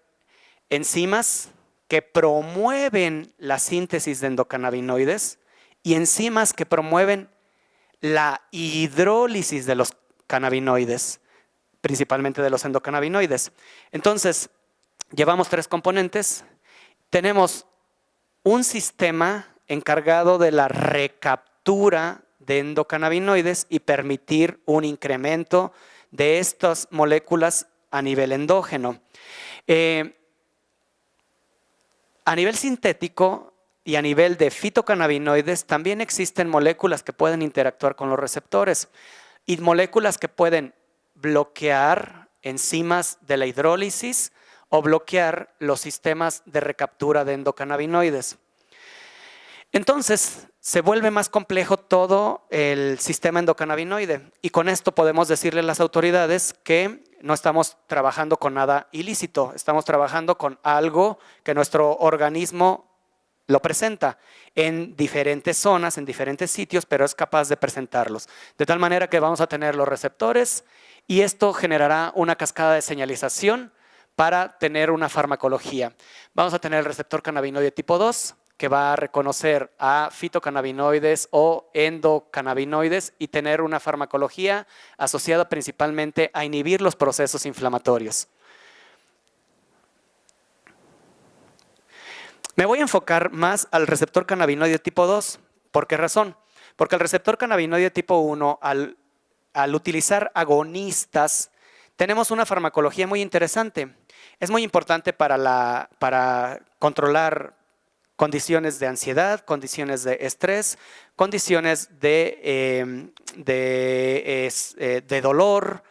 B: enzimas que promueven la síntesis de endocannabinoides y enzimas que promueven la hidrólisis de los cannabinoides, principalmente de los endocannabinoides. Entonces, llevamos 3 componentes. Tenemos un sistema encargado de la recaptura de endocannabinoides y permitir un incremento de estas moléculas a nivel endógeno. A nivel sintético y a nivel de fitocannabinoides también existen moléculas que pueden interactuar con los receptores y moléculas que pueden bloquear enzimas de la hidrólisis o bloquear los sistemas de recaptura de endocannabinoides. Entonces, se vuelve más complejo todo el sistema endocannabinoide y con esto podemos decirle a las autoridades que no estamos trabajando con nada ilícito, estamos trabajando con algo que nuestro organismo lo presenta en diferentes zonas, en diferentes sitios, pero es capaz de presentarlos. De tal manera que vamos a tener los receptores y esto generará una cascada de señalización para tener una farmacología. Vamos a tener el receptor cannabinoide tipo 2, que va a reconocer a fitocannabinoides o endocannabinoides y tener una farmacología asociada principalmente a inhibir los procesos inflamatorios. Me voy a enfocar más al receptor cannabinoide tipo 2. ¿Por qué razón? Porque el receptor cannabinoide tipo 1, al utilizar agonistas, tenemos una farmacología muy interesante. Es muy importante para controlar condiciones de ansiedad, condiciones de estrés, condiciones de dolor,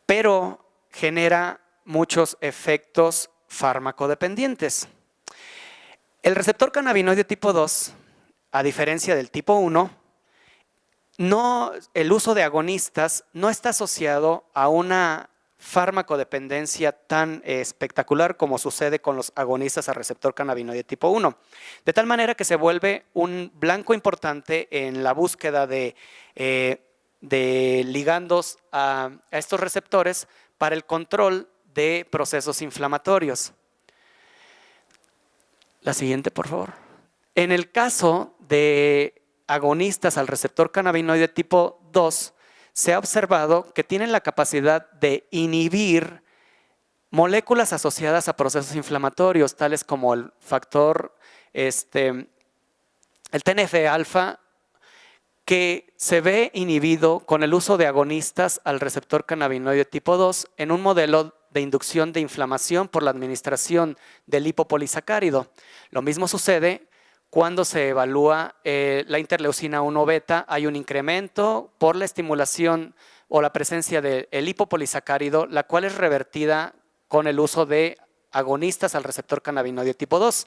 B: pero genera muchos efectos farmacodependientes. El receptor cannabinoide tipo 2, a diferencia del tipo 1, el uso de agonistas no está asociado a una farmacodependencia tan espectacular como sucede con los agonistas al receptor cannabinoide tipo 1. De tal manera que se vuelve un blanco importante en la búsqueda de ligandos a estos receptores para el control de procesos inflamatorios. La siguiente, por favor. En el caso de agonistas al receptor cannabinoide tipo 2, se ha observado que tienen la capacidad de inhibir moléculas asociadas a procesos inflamatorios, tales como el factor, el TNF-alfa, que se ve inhibido con el uso de agonistas al receptor cannabinoide tipo 2 en un modelo de inducción de inflamación por la administración del lipopolisacárido. Lo mismo sucede cuando se evalúa la interleucina 1 beta, hay un incremento por la estimulación o la presencia del lipopolisacárido, la cual es revertida con el uso de agonistas al receptor cannabinoide tipo 2.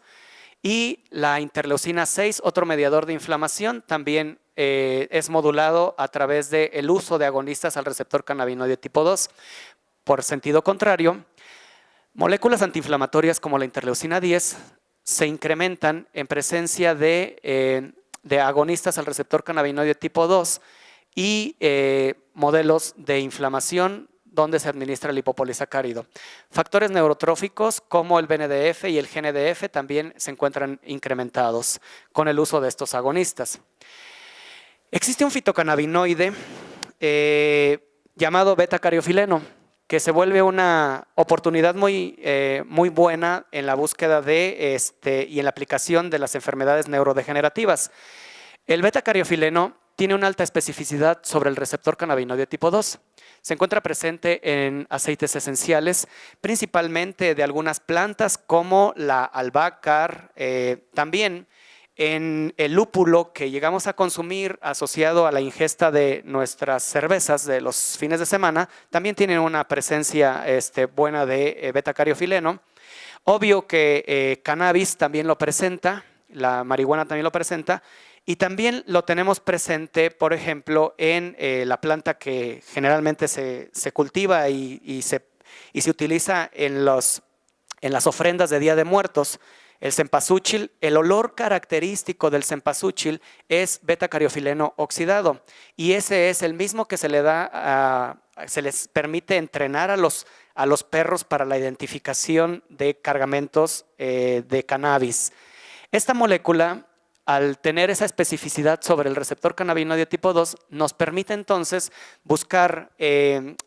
B: Y la interleucina 6, otro mediador de inflamación, también es modulado a través del uso de agonistas al receptor cannabinoide tipo 2. Por sentido contrario, moléculas antiinflamatorias como la interleucina 10 se incrementan en presencia de agonistas al receptor cannabinoide tipo 2 y modelos de inflamación donde se administra el lipopolisacárido. Factores neurotróficos como el BNDF y el GNDF también se encuentran incrementados con el uso de estos agonistas. Existe un fitocannabinoide llamado beta-cariofileno, que se vuelve una oportunidad muy buena en la búsqueda de y en la aplicación de las enfermedades neurodegenerativas. El beta-cariofileno tiene una alta especificidad sobre el receptor cannabinoide tipo 2. Se encuentra presente en aceites esenciales, principalmente de algunas plantas como la albahaca, también en el lúpulo que llegamos a consumir asociado a la ingesta de nuestras cervezas de los fines de semana, también tienen una presencia buena de beta-cariofileno. Obvio que cannabis también lo presenta, la marihuana también lo presenta, y también lo tenemos presente, por ejemplo, en la planta que generalmente se cultiva y se utiliza en las ofrendas de Día de Muertos. El cempasúchil, el olor característico del cempasúchil es beta-cariofileno oxidado, y ese es el mismo que se les permite entrenar a los perros para la identificación de cargamentos de cannabis. Esta molécula, al tener esa especificidad sobre el receptor cannabinoide tipo 2, nos permite entonces buscar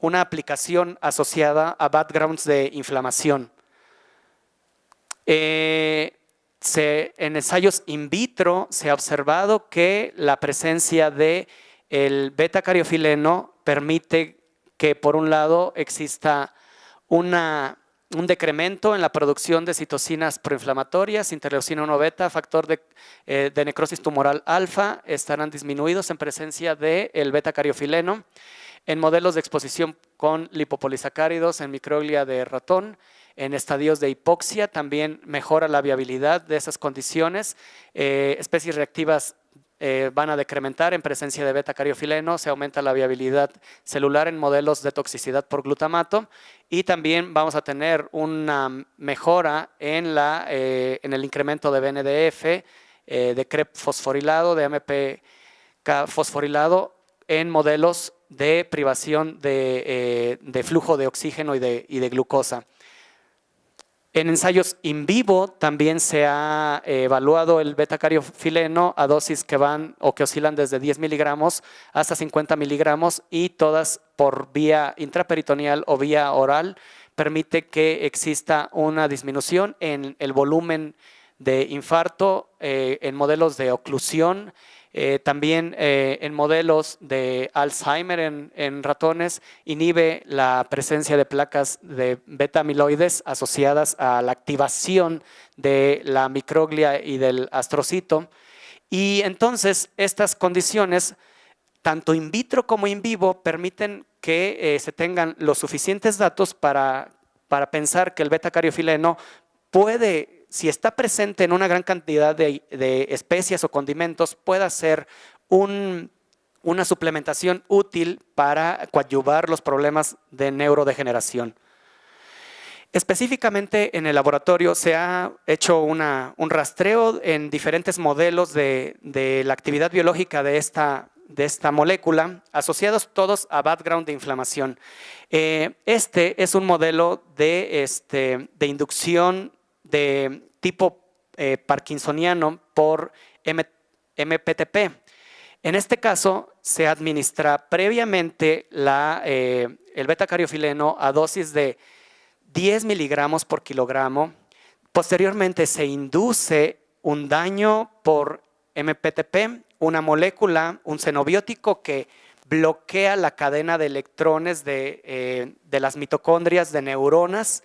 B: una aplicación asociada a backgrounds de inflamación. En ensayos in vitro se ha observado que la presencia del beta-cariofileno permite que, por un lado, exista un decremento en la producción de citocinas proinflamatorias, interleucina 1 beta, factor de necrosis tumoral alfa, estarán disminuidos en presencia del beta-cariofileno. En modelos de exposición con lipopolisacáridos en microglia de ratón, en estadios de hipoxia, también mejora la viabilidad de esas condiciones. Especies reactivas van a decrementar en presencia de beta-cariofileno, se aumenta la viabilidad celular en modelos de toxicidad por glutamato, y también vamos a tener una mejora en el incremento de BNDF, de CREP fosforilado, de AMPK fosforilado en modelos de privación de flujo de oxígeno y de glucosa. En ensayos in vivo también se ha evaluado el beta-cariofileno a dosis que van o que oscilan desde 10 miligramos hasta 50 miligramos, y todas por vía intraperitoneal o vía oral, permite que exista una disminución en el volumen de infarto en modelos de oclusión. También en modelos de Alzheimer en ratones inhibe la presencia de placas de beta-amiloides asociadas a la activación de la microglia y del astrocito. Y entonces estas condiciones, tanto in vitro como in vivo, permiten que se tengan los suficientes datos para pensar que el beta-cariofileno puede, si está presente en una gran cantidad de especias o condimentos, pueda ser una suplementación útil para coadyuvar los problemas de neurodegeneración. Específicamente en el laboratorio se ha hecho un rastreo en diferentes modelos de la actividad biológica de esta molécula, asociados todos a background de inflamación. Este es un modelo de inducción de tipo parkinsoniano por MPTP. En este caso se administra previamente el beta-cariofileno a dosis de 10 miligramos por kilogramo. Posteriormente se induce un daño por MPTP, una molécula, un xenobiótico que bloquea la cadena de electrones de las mitocondrias de neuronas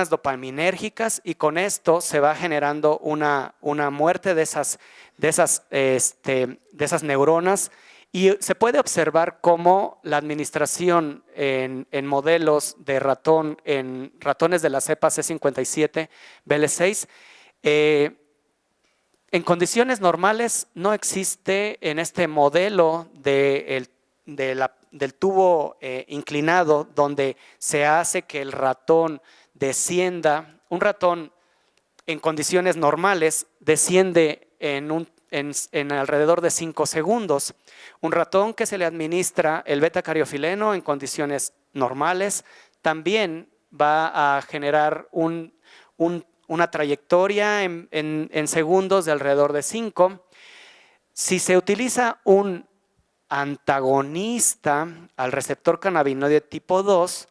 B: dopaminérgicas, y con esto se va generando una muerte de esas neuronas, y se puede observar cómo la administración en modelos de ratón, en ratones de la cepa C57 BL6, en condiciones normales no existe en este modelo del tubo inclinado, donde se hace que el ratón descienda. Un ratón en condiciones normales desciende en alrededor de 5 segundos. Un ratón que se le administra el beta-cariofileno en condiciones normales también va a generar una trayectoria en segundos de alrededor de 5. Si se utiliza un antagonista al receptor cannabinoide tipo 2,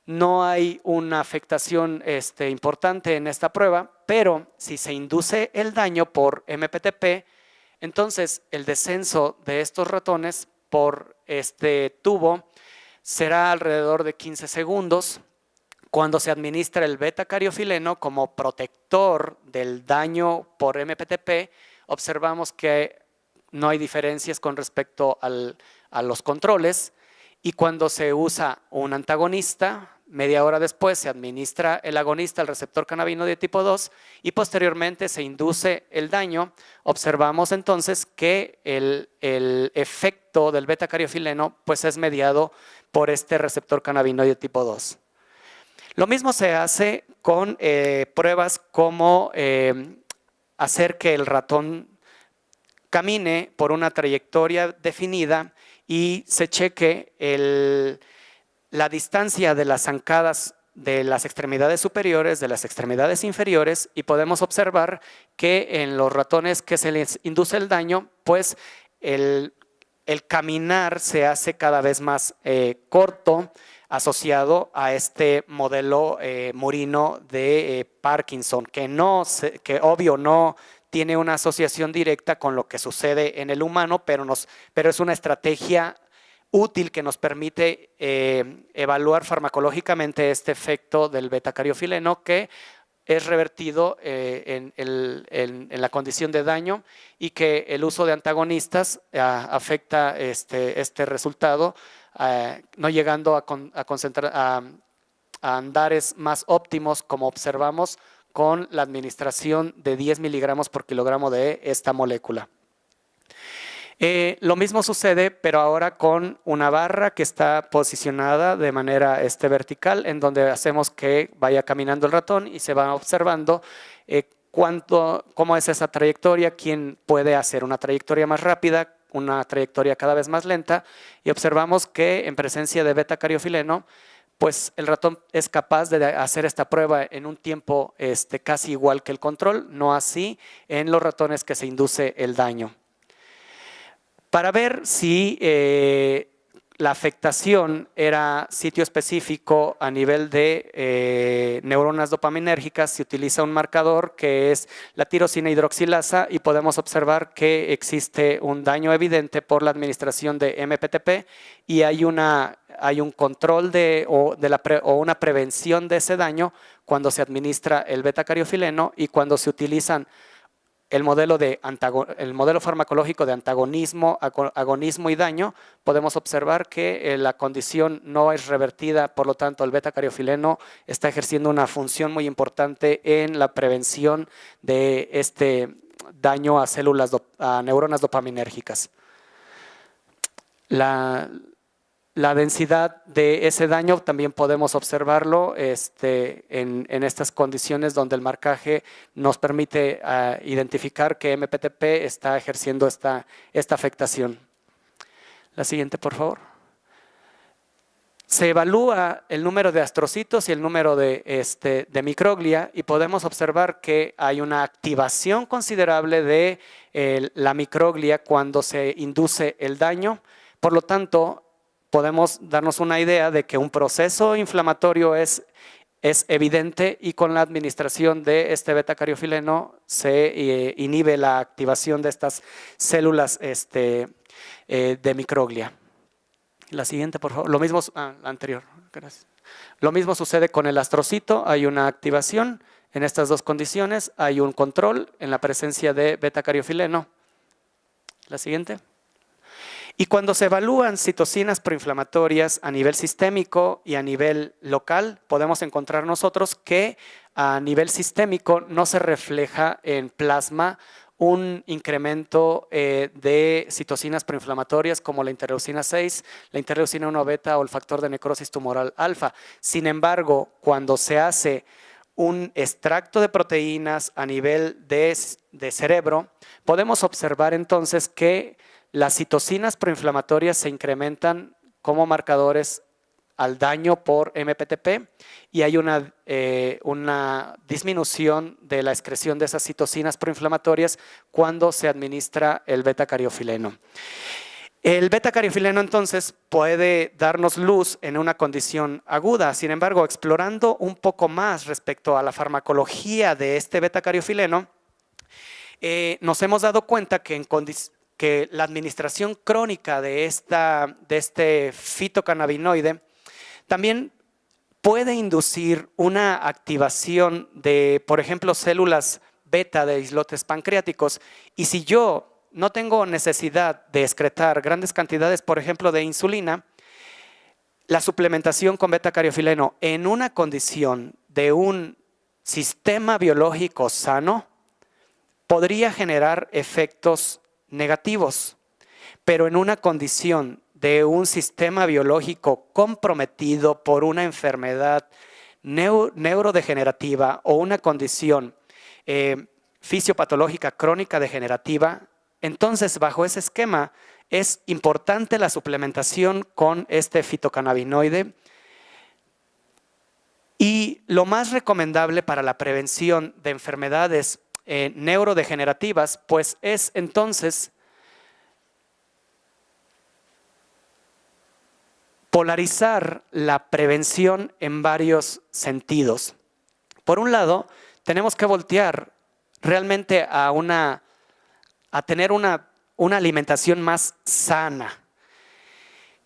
B: no hay una afectación importante en esta prueba, pero si se induce el daño por MPTP, entonces el descenso de estos ratones por este tubo será alrededor de 15 segundos, Cuando se administra el beta-cariofileno como protector del daño por MPTP, observamos que no hay diferencias con respecto a los controles, y cuando se usa un antagonista, media hora después se administra el agonista al receptor cannabinoide tipo 2 y posteriormente se induce el daño. Observamos entonces que el efecto del beta-cariofileno pues es mediado por este receptor cannabinoide tipo 2. Lo mismo se hace con pruebas como hacer que el ratón camine por una trayectoria definida y se cheque la distancia de las zancadas de las extremidades superiores, de las extremidades inferiores, y podemos observar que en los ratones que se les induce el daño, pues el caminar se hace cada vez más corto, asociado a este modelo murino de Parkinson, que obvio no tiene una asociación directa con lo que sucede en el humano, pero es una estrategia útil que nos permite evaluar farmacológicamente este efecto del beta-cariofileno, que es revertido en la condición de daño, y que el uso de antagonistas afecta este resultado, no llegando a andares más óptimos, como observamos con la administración de 10 miligramos por kilogramo de esta molécula. Lo mismo sucede, pero ahora con una barra que está posicionada de manera vertical, en donde hacemos que vaya caminando el ratón y se va observando cómo es esa trayectoria, quién puede hacer una trayectoria más rápida, una trayectoria cada vez más lenta, y observamos que en presencia de beta-cariofileno, pues el ratón es capaz de hacer esta prueba en un tiempo casi igual que el control, no así en los ratones que se induce el daño. Para ver si la afectación era sitio específico a nivel de neuronas dopaminérgicas, se utiliza un marcador que es la tirosina hidroxilasa, y podemos observar que existe un daño evidente por la administración de MPTP, y hay un control o una prevención de ese daño cuando se administra el beta-cariofileno, y cuando se utilizan el modelo farmacológico de antagonismo, agonismo y daño, podemos observar que la condición no es revertida, por lo tanto el beta-cariofileno está ejerciendo una función muy importante en la prevención de este daño a neuronas dopaminérgicas. La densidad de ese daño también podemos observarlo en estas condiciones donde el marcaje nos permite identificar que MPTP está ejerciendo esta afectación. La siguiente, por favor. Se evalúa el número de astrocitos y el número de microglia, y podemos observar que hay una activación considerable de la microglia cuando se induce el daño. Por lo tanto, podemos darnos una idea de que un proceso inflamatorio es evidente, y con la administración de este beta-cariofileno se inhibe la activación de estas células de microglia. La siguiente, por favor. Lo mismo, la anterior, gracias. Lo mismo sucede con el astrocito, hay una activación en estas dos condiciones, hay un control en la presencia de beta-cariofileno. La siguiente. Y cuando se evalúan citocinas proinflamatorias a nivel sistémico y a nivel local, podemos encontrar nosotros que a nivel sistémico no se refleja en plasma un incremento de citocinas proinflamatorias como la interleucina 6, la interleucina 1 beta o el factor de necrosis tumoral alfa. Sin embargo, cuando se hace un extracto de proteínas a nivel de cerebro, podemos observar entonces que las citocinas proinflamatorias se incrementan como marcadores al daño por MPTP, y hay una disminución de la excreción de esas citocinas proinflamatorias cuando se administra el beta-cariofileno. El beta-cariofileno entonces puede darnos luz en una condición aguda. Sin embargo, explorando un poco más respecto a la farmacología de este beta-cariofileno, nos hemos dado cuenta que la administración crónica de este fitocannabinoide también puede inducir una activación de, por ejemplo, células beta de islotes pancreáticos. Y si yo no tengo necesidad de excretar grandes cantidades, por ejemplo, de insulina, la suplementación con beta-cariofileno en una condición de un sistema biológico sano podría generar efectos negativos, pero en una condición de un sistema biológico comprometido por una enfermedad neurodegenerativa o una condición fisiopatológica crónica degenerativa, entonces bajo ese esquema es importante la suplementación con este fitocannabinoide. Y lo más recomendable para la prevención de enfermedades neurodegenerativas, pues es entonces polarizar la prevención en varios sentidos. Por un lado, tenemos que voltear realmente a tener una alimentación más sana,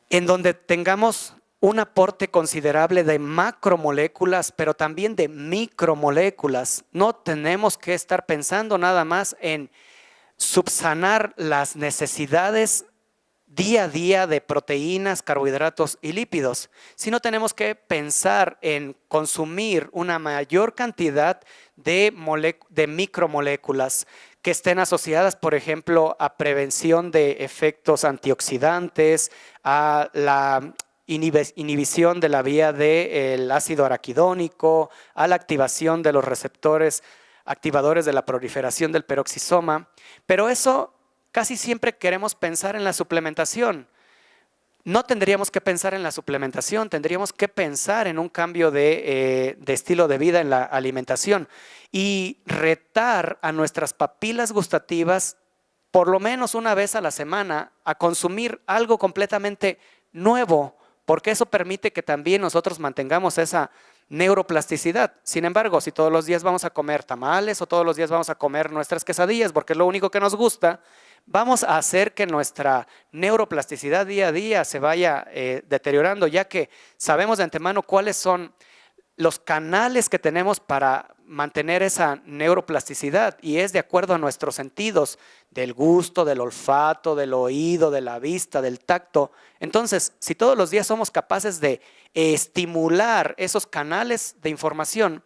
B: en donde tengamos un aporte considerable de macromoléculas, pero también de micromoléculas. No tenemos que estar pensando nada más en subsanar las necesidades día a día de proteínas, carbohidratos y lípidos, sino tenemos que pensar en consumir una mayor cantidad de micromoléculas que estén asociadas, por ejemplo, a prevención de efectos antioxidantes, a la inhibición de la vía del ácido araquidónico, a la activación de los receptores activadores de la proliferación del peroxisoma. Pero eso casi siempre queremos pensar en la suplementación. No tendríamos que pensar en la suplementación, tendríamos que pensar en un cambio de estilo de vida en la alimentación y retar a nuestras papilas gustativas por lo menos una vez a la semana a consumir algo completamente nuevo, porque eso permite que también nosotros mantengamos esa neuroplasticidad. Sin embargo, si todos los días vamos a comer tamales o todos los días vamos a comer nuestras quesadillas porque es lo único que nos gusta, vamos a hacer que nuestra neuroplasticidad día a día se vaya deteriorando, ya que sabemos de antemano cuáles son los canales que tenemos para mantener esa neuroplasticidad, y es de acuerdo a nuestros sentidos, del gusto, del olfato, del oído, de la vista, del tacto. Entonces, si todos los días somos capaces de estimular esos canales de información,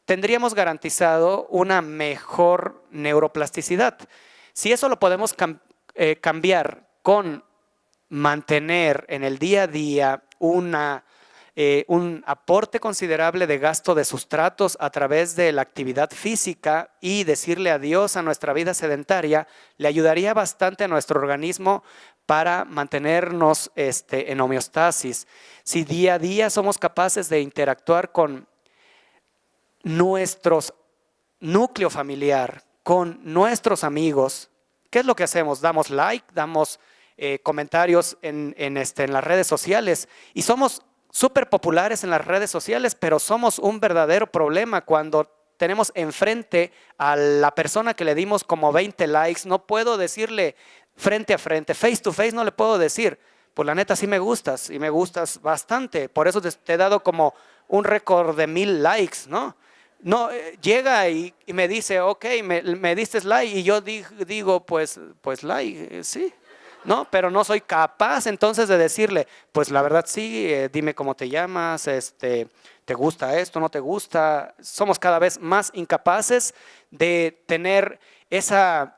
B: tendríamos garantizado una mejor neuroplasticidad. Si eso lo podemos cambiar con mantener en el día a día un aporte considerable de gasto de sustratos a través de la actividad física y decirle adiós a nuestra vida sedentaria, le ayudaría bastante a nuestro organismo para mantenernos en homeostasis. Si día a día somos capaces de interactuar con nuestros núcleo familiar, con nuestros amigos, ¿qué es lo que hacemos? Damos like, damos comentarios en las redes sociales y somos súper populares en las redes sociales, pero somos un verdadero problema cuando tenemos enfrente a la persona que le dimos como 20 likes. No puedo decirle frente a frente, face to face, no le puedo decir, pues la neta sí me gustas y me gustas bastante, por eso te he dado como un récord de 1000 likes, ¿no? No, llega y me dice, ok, me diste like, y yo digo, pues like, sí. No, pero no soy capaz entonces de decirle, pues la verdad sí, dime cómo te llamas, ¿te gusta esto, no te gusta? Somos cada vez más incapaces de tener esa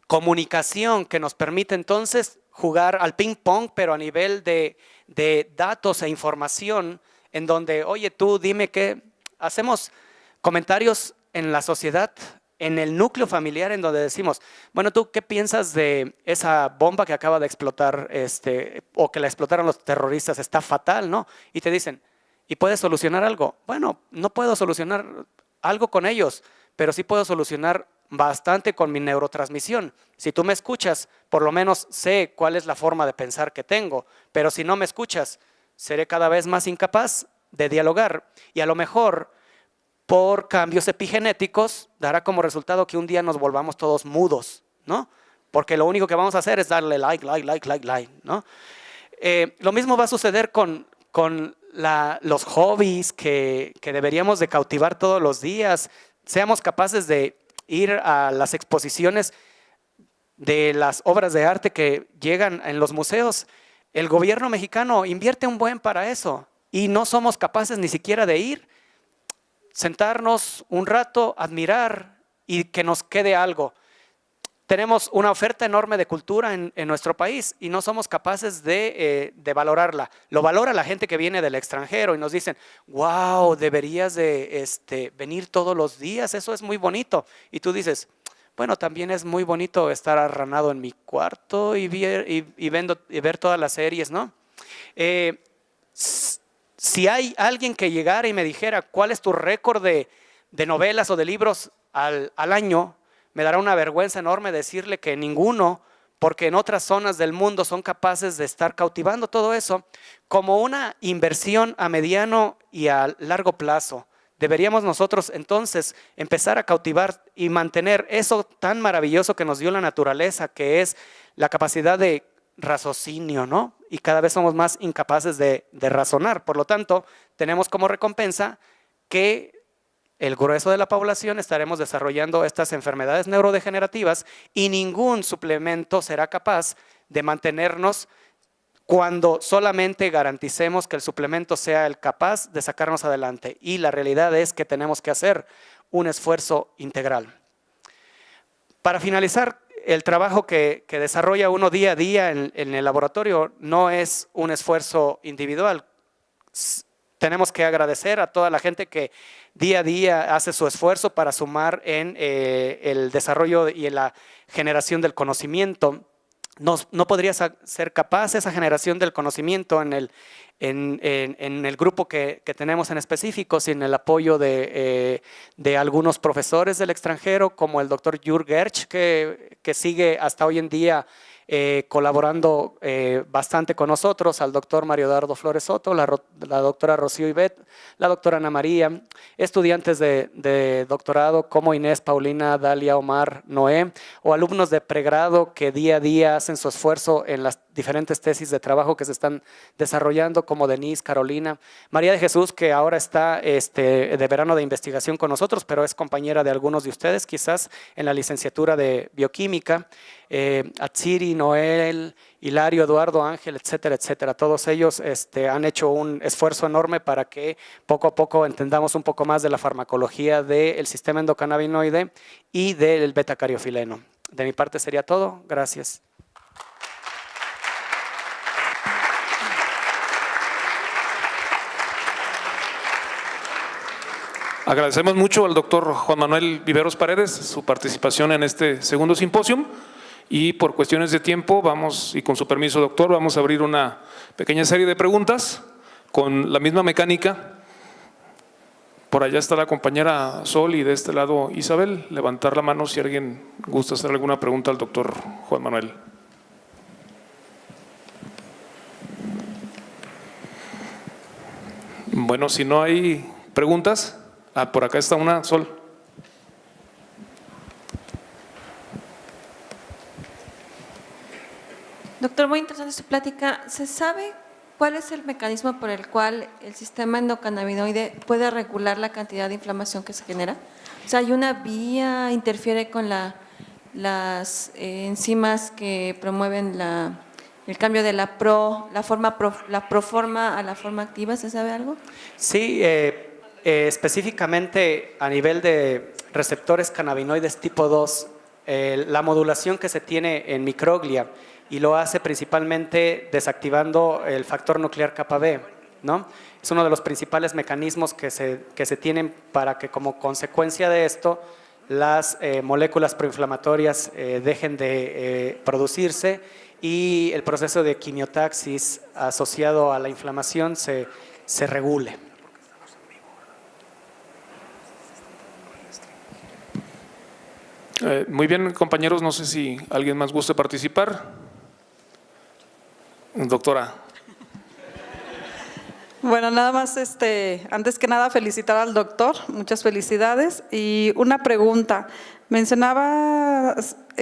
B: comunicación que nos permite entonces jugar al ping pong, pero a nivel de datos e información, en donde, oye, tú dime qué, hacemos comentarios en la sociedad, en el núcleo familiar, en donde decimos, bueno, ¿tú qué piensas de esa bomba que acaba de explotar o que la explotaron los terroristas? Está fatal, ¿no? Y te dicen, ¿y puedes solucionar algo? Bueno, no puedo solucionar algo con ellos, pero sí puedo solucionar bastante con mi neurotransmisión. Si tú me escuchas, por lo menos sé cuál es la forma de pensar que tengo, pero si no me escuchas, seré cada vez más incapaz de dialogar, y a lo mejor por cambios epigenéticos dará como resultado que un día nos volvamos todos mudos, ¿no? Porque lo único que vamos a hacer es darle like, ¿no? Lo mismo va a suceder con los hobbies que deberíamos de cautivar todos los días, seamos capaces de ir a las exposiciones de las obras de arte que llegan en los museos. El gobierno mexicano invierte un buen para eso y no somos capaces ni siquiera de ir, sentarnos un rato, admirar y que nos quede algo. Tenemos una oferta enorme de cultura en nuestro país y no somos capaces de valorarla. Lo valora la gente que viene del extranjero y nos dicen, wow, deberías de venir todos los días, eso es muy bonito. Y tú dices, bueno, también es muy bonito estar arranado en mi cuarto y ver todas las series, ¿no? Si hay alguien que llegara y me dijera, ¿cuál es tu récord de novelas o de libros al año? Me dará una vergüenza enorme decirle que ninguno, porque en otras zonas del mundo son capaces de estar cautivando todo eso como una inversión a mediano y a largo plazo. Deberíamos nosotros entonces empezar a cautivar y mantener eso tan maravilloso que nos dio la naturaleza, que es la capacidad de raciocinio, ¿no? Y cada vez somos más incapaces de razonar. Por lo tanto, tenemos como recompensa que el grueso de la población estaremos desarrollando estas enfermedades neurodegenerativas y ningún suplemento será capaz de mantenernos cuando solamente garanticemos que el suplemento sea el capaz de sacarnos adelante. Y la realidad es que tenemos que hacer un esfuerzo integral. Para finalizar, el trabajo que desarrolla uno día a día en el laboratorio no es un esfuerzo individual. Tenemos que agradecer a toda la gente que día a día hace su esfuerzo para sumar en el desarrollo y en la generación del conocimiento. No podría ser capaz esa generación del conocimiento en el grupo que tenemos en específico sin el apoyo de algunos profesores del extranjero, como el doctor Jürg Gerch, que sigue hasta hoy en día colaborando bastante con nosotros, al doctor Mario Dardo Flores Soto, la doctora Rocío Ibet, la doctora Ana María, estudiantes de doctorado como Inés, Paulina, Dalia, Omar, Noé, o alumnos de pregrado que día a día hacen su esfuerzo en las diferentes tesis de trabajo que se están desarrollando, como Denise, Carolina, María de Jesús, que ahora está de verano de investigación con nosotros, pero es compañera de algunos de ustedes, quizás en la licenciatura de bioquímica, Atsiri, Noel, Hilario, Eduardo, Ángel, etcétera, etcétera. Todos ellos han hecho un esfuerzo enorme para que poco a poco entendamos un poco más de la farmacología del sistema endocannabinoide y del betacariofileno. De mi parte sería todo. Gracias.
A: Agradecemos mucho al doctor Juan Manuel Viveros Paredes su participación en este segundo simposio y por cuestiones de tiempo vamos, y con su permiso doctor, vamos a abrir una pequeña serie de preguntas con la misma mecánica. Por allá está la compañera Sol y de este lado Isabel. Levantar la mano si alguien gusta hacer alguna pregunta al doctor Juan Manuel. Bueno, si no hay preguntas… por acá está una, Sol.
C: Doctor, muy interesante su plática. ¿Se sabe cuál es el mecanismo por el cual el sistema endocannabinoide puede regular la cantidad de inflamación que se genera? O sea, ¿hay una vía, interfiere con las enzimas que promueven el cambio de la proforma a la forma activa? ¿Se sabe algo?
B: Sí, específicamente a nivel de receptores cannabinoides tipo 2, la modulación que se tiene en microglia y lo hace principalmente desactivando el factor nuclear kappa B, ¿no? Es uno de los principales mecanismos que se tienen para que como consecuencia de esto las moléculas proinflamatorias dejen de producirse y el proceso de quimiotaxis asociado a la inflamación se regule.
A: Muy bien, compañeros, no sé si alguien más guste participar. Doctora.
D: Bueno, nada más, antes que nada felicitar al doctor, muchas felicidades. Y una pregunta, mencionaba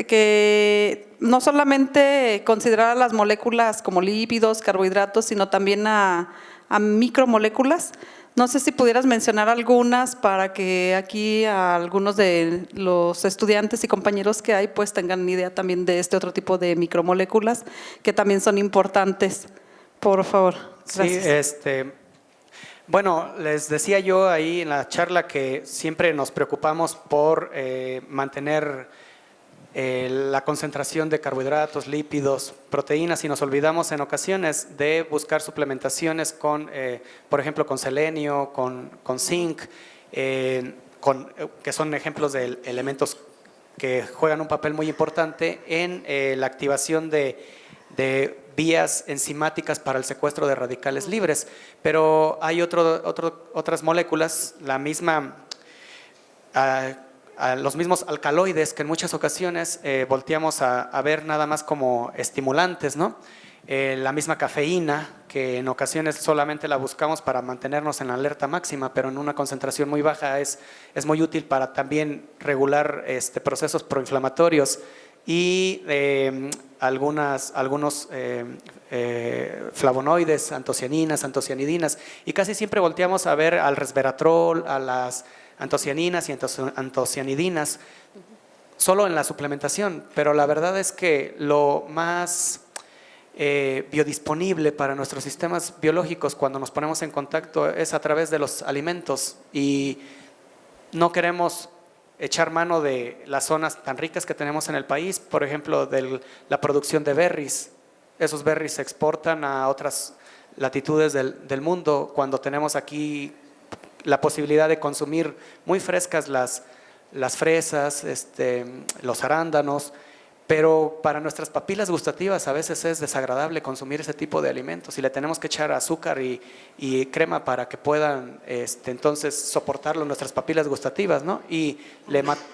D: que no solamente considerar a las moléculas como lípidos, carbohidratos, sino también a a micromoléculas. No sé si pudieras mencionar algunas para que aquí a algunos de los estudiantes y compañeros que hay pues tengan idea también de este otro tipo de micromoléculas que también son importantes. Por favor. Gracias.
B: Sí, bueno, les decía yo ahí en la charla que siempre nos preocupamos por mantener la concentración de carbohidratos, lípidos, proteínas y nos olvidamos en ocasiones de buscar suplementaciones con, por ejemplo, con selenio, con zinc, que son ejemplos de elementos que juegan un papel muy importante en la activación de vías enzimáticas para el secuestro de radicales libres. Pero hay otras moléculas, la misma, los mismos alcaloides que en muchas ocasiones volteamos a ver nada más como estimulantes, ¿no? La misma cafeína, que en ocasiones solamente la buscamos para mantenernos en la alerta máxima, pero en una concentración muy baja es muy útil para también regular procesos proinflamatorios y algunos flavonoides, antocianinas, antocianidinas, y casi siempre volteamos a ver al resveratrol, a las antocianinas y antocianidinas, solo en la suplementación, pero la verdad es que lo más biodisponible para nuestros sistemas biológicos cuando nos ponemos en contacto es a través de los alimentos y no queremos echar mano de las zonas tan ricas que tenemos en el país, por ejemplo, de la producción de berries. Esos berries se exportan a otras latitudes del mundo cuando tenemos aquí la posibilidad de consumir muy frescas las fresas, los arándanos, pero para nuestras papilas gustativas a veces es desagradable consumir ese tipo de alimentos y le tenemos que echar azúcar y crema para que puedan entonces soportarlo nuestras papilas gustativas, ¿no? Y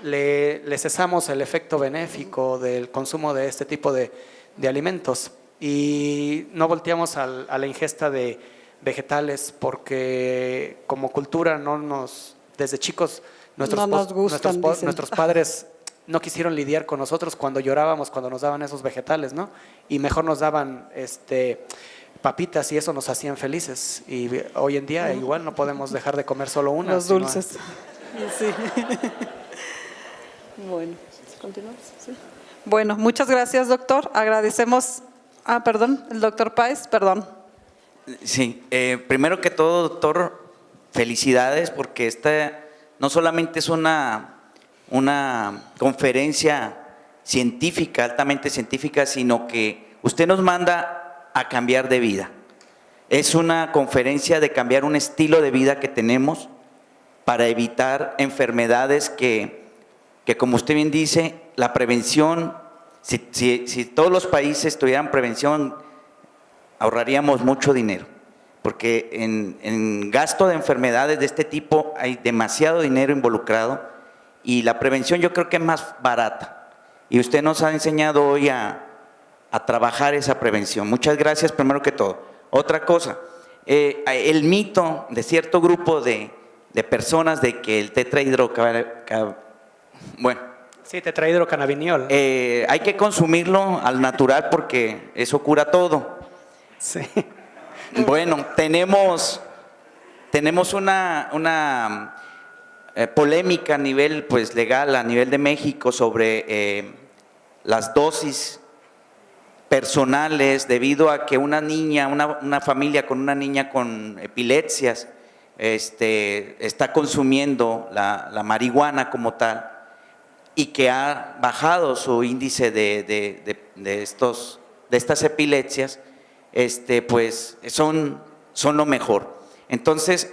B: le cesamos el efecto benéfico del consumo de este tipo de alimentos y no volteamos a la ingesta de vegetales porque como cultura desde chicos nuestros padres no quisieron lidiar con nosotros cuando llorábamos, cuando nos daban esos vegetales, ¿no? Y mejor nos daban papitas y eso nos hacían felices. Y hoy en día igual no podemos dejar de comer solo una.
D: Los dulces. Sí. Bueno, continuamos. Sí. Bueno, muchas gracias, doctor. Agradecemos. El doctor Páez, perdón.
E: Sí, primero que todo, doctor, felicidades porque esta no solamente es una conferencia científica, altamente científica, sino que usted nos manda a cambiar de vida. Es una conferencia de cambiar un estilo de vida que tenemos para evitar enfermedades que como usted bien dice, la prevención, si todos los países tuvieran prevención, ahorraríamos mucho dinero, porque en gasto de enfermedades de este tipo hay demasiado dinero involucrado. Y la prevención yo creo que es más barata. Y usted nos ha enseñado hoy a trabajar esa prevención. Muchas gracias, primero que todo. Otra cosa, el mito de cierto grupo de personas de que el
B: tetrahidrocannabinol.
E: Hay que consumirlo al natural porque eso cura todo.
B: Sí.
E: Bueno, tenemos una polémica a nivel legal, a nivel de México sobre las dosis personales debido a que una familia con una niña con epilepsias está consumiendo la marihuana como tal y que ha bajado su índice de estas epilepsias, pues son lo mejor. Entonces,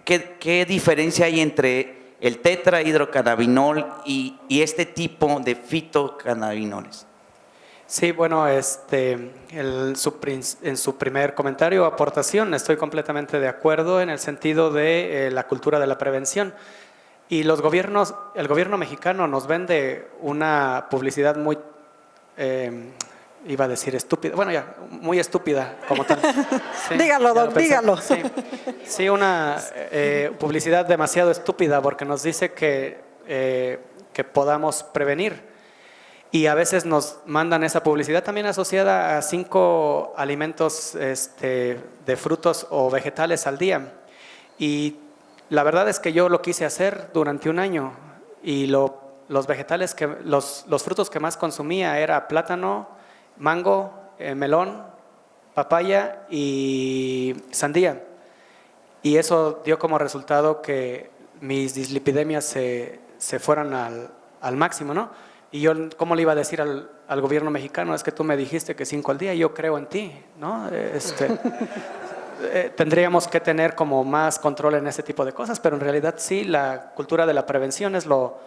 E: ¿qué diferencia hay entre el tetrahidrocannabinol y este tipo de fitocannabinoles?
B: Sí, bueno, en su primer comentario o aportación estoy completamente de acuerdo en el sentido de la cultura de la prevención. Y el gobierno mexicano nos vende una publicidad muy, iba a decir estúpida, bueno ya, muy estúpida como tal. Sí,
D: dígalo, doc, dígalo.
B: Sí, una publicidad demasiado estúpida porque nos dice que podamos prevenir. Y a veces nos mandan esa publicidad también asociada a 5 alimentos de frutos o vegetales al día. Y la verdad es que yo lo quise hacer durante un año y los vegetales, los frutos que más consumía era plátano, mango, melón, papaya y sandía. Y eso dio como resultado que mis dislipidemias se fueran al máximo, ¿no? Y yo, ¿cómo le iba a decir al gobierno mexicano? Es que tú me dijiste que 5 al día, yo creo en ti, ¿no? Tendríamos que tener como más control en ese tipo de cosas, pero en realidad sí, la cultura de la prevención es lo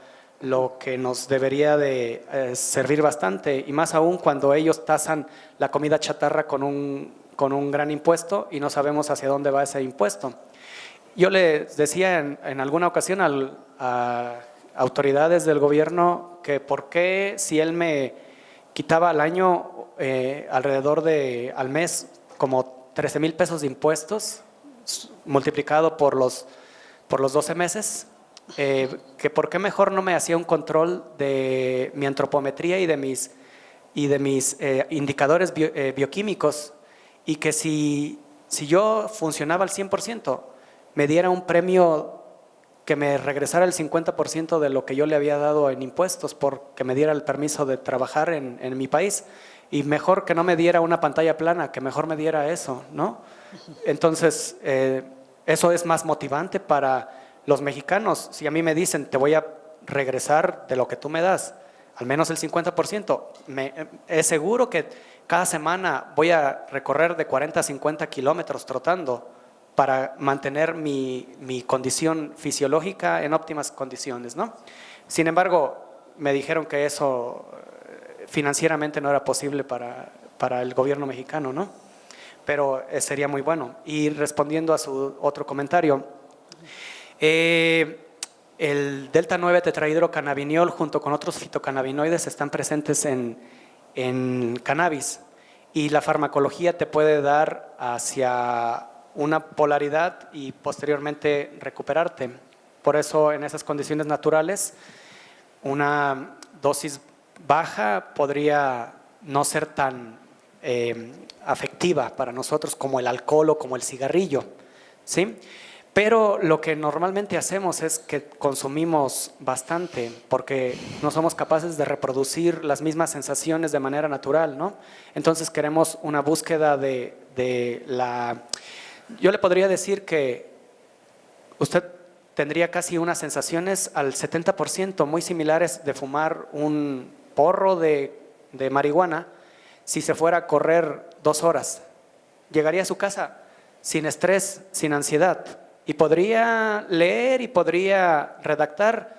B: que nos debería de servir bastante, y más aún cuando ellos tasan la comida chatarra con un gran impuesto y no sabemos hacia dónde va ese impuesto. Yo les decía en alguna ocasión a autoridades del gobierno que por qué si él me quitaba al año al mes como 13,000 pesos de impuestos multiplicado por los 12 meses, que por qué mejor no me hacía un control de mi antropometría y de mis indicadores bioquímicos, y que si yo funcionaba al 100%, me diera un premio que me regresara el 50% de lo que yo le había dado en impuestos porque me diera el permiso de trabajar en mi país. Y mejor que no me diera una pantalla plana, que mejor me diera eso, ¿no? Entonces, eso es más motivante para los mexicanos. Si a mí me dicen, te voy a regresar de lo que tú me das, al menos el 50%, es seguro que cada semana voy a recorrer de 40 a 50 kilómetros trotando para mantener mi condición fisiológica en óptimas condiciones, ¿no? Sin embargo, me dijeron que eso financieramente no era posible para el gobierno mexicano, ¿no? Pero sería muy bueno. Y respondiendo a su otro comentario, el delta 9 tetrahidrocannabinol junto con otros fitocannabinoides están presentes en cannabis, y la farmacología te puede dar hacia una polaridad y posteriormente recuperarte. Por eso en esas condiciones naturales una dosis baja podría no ser tan afectiva para nosotros como el alcohol o como el cigarrillo, ¿sí? Pero lo que normalmente hacemos es que consumimos bastante porque no somos capaces de reproducir las mismas sensaciones de manera natural, ¿no? Entonces queremos una búsqueda yo le podría decir que usted tendría casi unas sensaciones al 70% muy similares de fumar un porro de marihuana si se fuera a correr 2 horas. Llegaría a su casa sin estrés, sin ansiedad, y podría leer y podría redactar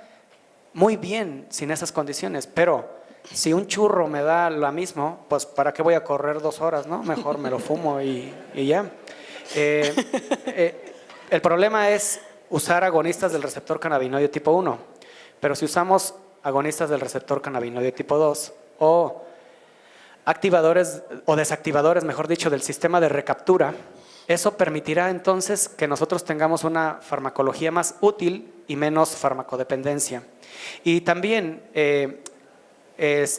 B: muy bien sin esas condiciones. Pero si un churro me da lo mismo, pues ¿para qué voy a correr 2 horas, no? Mejor me lo fumo y ya. El problema es usar agonistas del receptor cannabinoide tipo 1, pero si usamos agonistas del receptor cannabinoide tipo 2 o activadores o desactivadores, mejor dicho, del sistema de recaptura, eso permitirá entonces que nosotros tengamos una farmacología más útil y menos farmacodependencia. Y también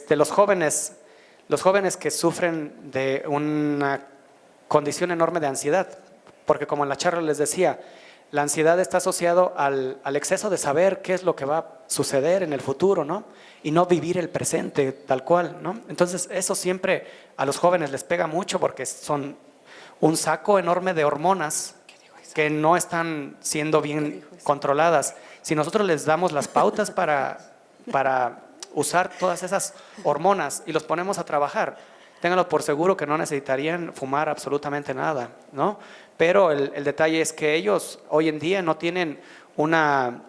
B: los jóvenes que sufren de una condición enorme de ansiedad, porque como en la charla les decía, la ansiedad está asociado al exceso de saber qué es lo que va a suceder en el futuro, ¿no? Y no vivir el presente tal cual, ¿no? Entonces eso siempre a los jóvenes les pega mucho porque son un saco enorme de hormonas que no están siendo bien controladas. Si nosotros les damos las pautas para usar todas esas hormonas y los ponemos a trabajar, ténganlo por seguro que no necesitarían fumar absolutamente nada, ¿no? Pero el detalle es que ellos hoy en día no tienen un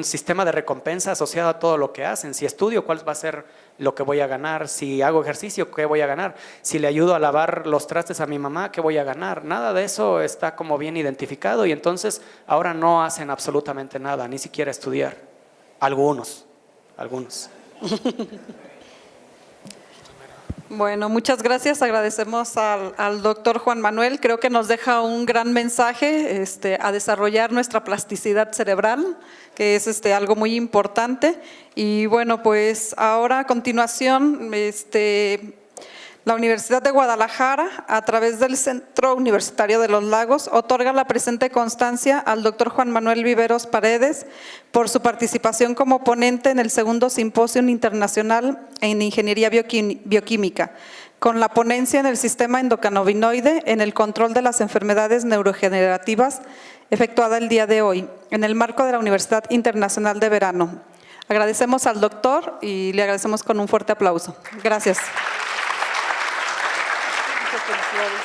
B: sistema de recompensa asociado a todo lo que hacen. Si estudio, ¿cuál va a ser lo que voy a ganar? Si hago ejercicio, ¿qué voy a ganar? Si le ayudo a lavar los trastes a mi mamá, ¿qué voy a ganar? Nada de eso está como bien identificado, y entonces ahora no hacen absolutamente nada, ni siquiera estudiar. Algunos.
D: Bueno, muchas gracias. Agradecemos al doctor Juan Manuel. Creo que nos deja un gran mensaje a desarrollar nuestra plasticidad cerebral, que es algo muy importante. Y bueno, pues ahora a continuación, la Universidad de Guadalajara, a través del Centro Universitario de los Lagos, otorga la presente constancia al doctor Juan Manuel Viveros Paredes por su participación como ponente en el segundo Simposio Internacional en Ingeniería Bioquímica, con la ponencia en el sistema endocannabinoide en el control de las enfermedades neurodegenerativas, efectuada el día de hoy, en el marco de la Universidad Internacional de Verano. Agradecemos al doctor y le agradecemos con un fuerte aplauso. Gracias.
F: Muchas felicidades.